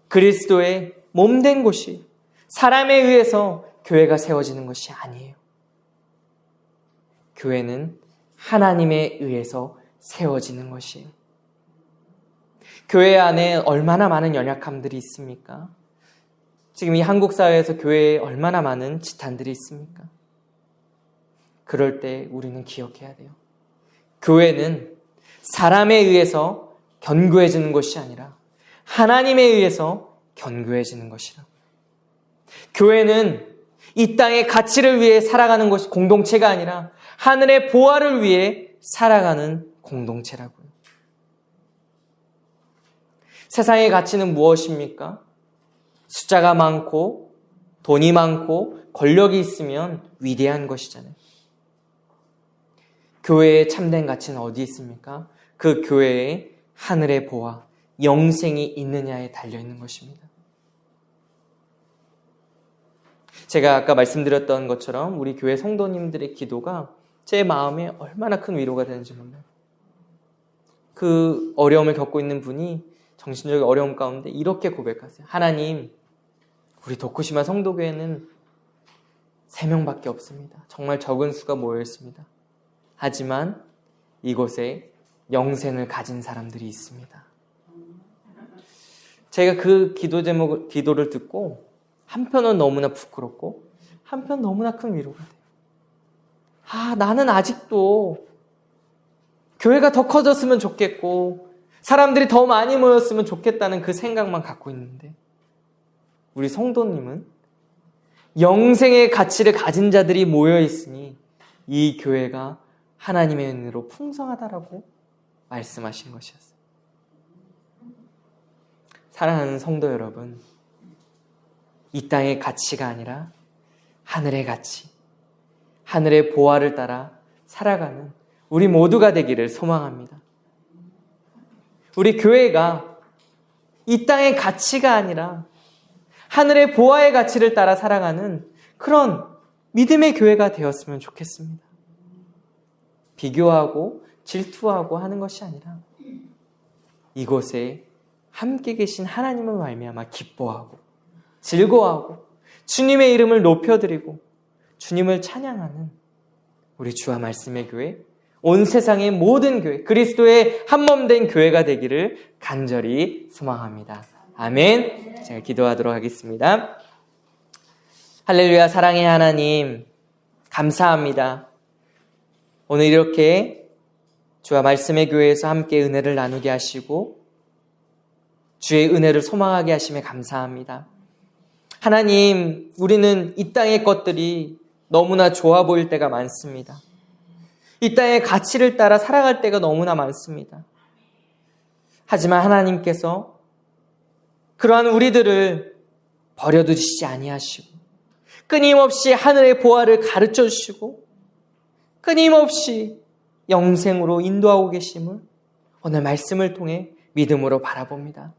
그리스도의 몸된 곳이 사람에 의해서 교회가 세워지는 것이 아니에요. 교회는 하나님에 의해서 세워지는 것이에요. 교회 안에 얼마나 많은 연약함들이 있습니까? 지금 이 한국 사회에서 교회에 얼마나 많은 지탄들이 있습니까? 그럴 때 우리는 기억해야 돼요. 교회는 사람에 의해서 견고해지는 것이 아니라 하나님에 의해서 견고해지는 것이라고요. 교회는 이 땅의 가치를 위해 살아가는 것이 공동체가 아니라 하늘의 보화를 위해 살아가는 공동체라고요. 세상의 가치는 무엇입니까? 숫자가 많고 돈이 많고 권력이 있으면 위대한 것이잖아요. 교회의 참된 가치는 어디 있습니까? 그 교회에 하늘의 보화, 영생이 있느냐에 달려있는 것입니다. 제가 아까 말씀드렸던 것처럼 우리 교회 성도님들의 기도가 제 마음에 얼마나 큰 위로가 되는지 몰라요. 그 어려움을 겪고 있는 분이 정신적인 어려움 가운데 이렇게 고백하세요. 하나님, 우리 도쿠시마 성도교회는 3명밖에 없습니다. 정말 적은 수가 모여 있습니다. 하지만 이곳에 영생을 가진 사람들이 있습니다. 제가 그 기도를 듣고 한편은 너무나 부끄럽고 한편 너무나 큰 위로가 돼요. 나는 아직도 교회가 더 커졌으면 좋겠고 사람들이 더 많이 모였으면 좋겠다는 그 생각만 갖고 있는데 우리 성도님은 영생의 가치를 가진 자들이 모여 있으니 이 교회가 하나님의 은혜로 풍성하다라고 말씀하신 것이었어요. 사랑하는 성도 여러분, 이 땅의 가치가 아니라 하늘의 가치, 하늘의 보화를 따라 살아가는 우리 모두가 되기를 소망합니다. 우리 교회가 이 땅의 가치가 아니라 하늘의 보화의 가치를 따라 살아가는 그런 믿음의 교회가 되었으면 좋겠습니다. 비교하고 질투하고 하는 것이 아니라 이곳에 함께 계신 하나님을 말미암아 기뻐하고 즐거워하고 주님의 이름을 높여드리고 주님을 찬양하는 우리 주와 말씀의 교회, 온 세상의 모든 교회, 그리스도의 한몸된 교회가 되기를 간절히 소망합니다. 아멘. 제가 기도하도록 하겠습니다. 할렐루야. 사랑의 하나님, 감사합니다. 오늘 이렇게 주와 말씀의 교회에서 함께 은혜를 나누게 하시고 주의 은혜를 소망하게 하심에 감사합니다. 하나님, 우리는 이 땅의 것들이 너무나 좋아 보일 때가 많습니다. 이 땅의 가치를 따라 살아갈 때가 너무나 많습니다. 하지만 하나님께서 그러한 우리들을 버려두시지 아니하시고 끊임없이 하늘의 보화를 가르쳐 주시고 끊임없이 영생으로 인도하고 계심을 오늘 말씀을 통해 믿음으로 바라봅니다.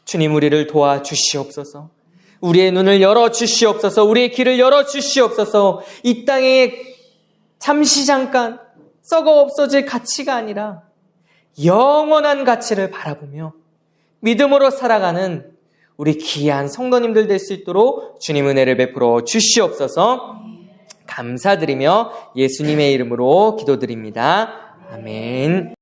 주님, 우리를 도와주시옵소서. 우리의 눈을 열어주시옵소서. 우리의 길을 열어주시옵소서. 이 땅에 잠시 잠깐 썩어 없어질 가치가 아니라 영원한 가치를 바라보며 믿음으로 살아가는 우리 귀한 성도님들 될 수 있도록 주님 은혜를 베풀어 주시옵소서. 감사드리며 예수님의 이름으로 기도드립니다. 아멘.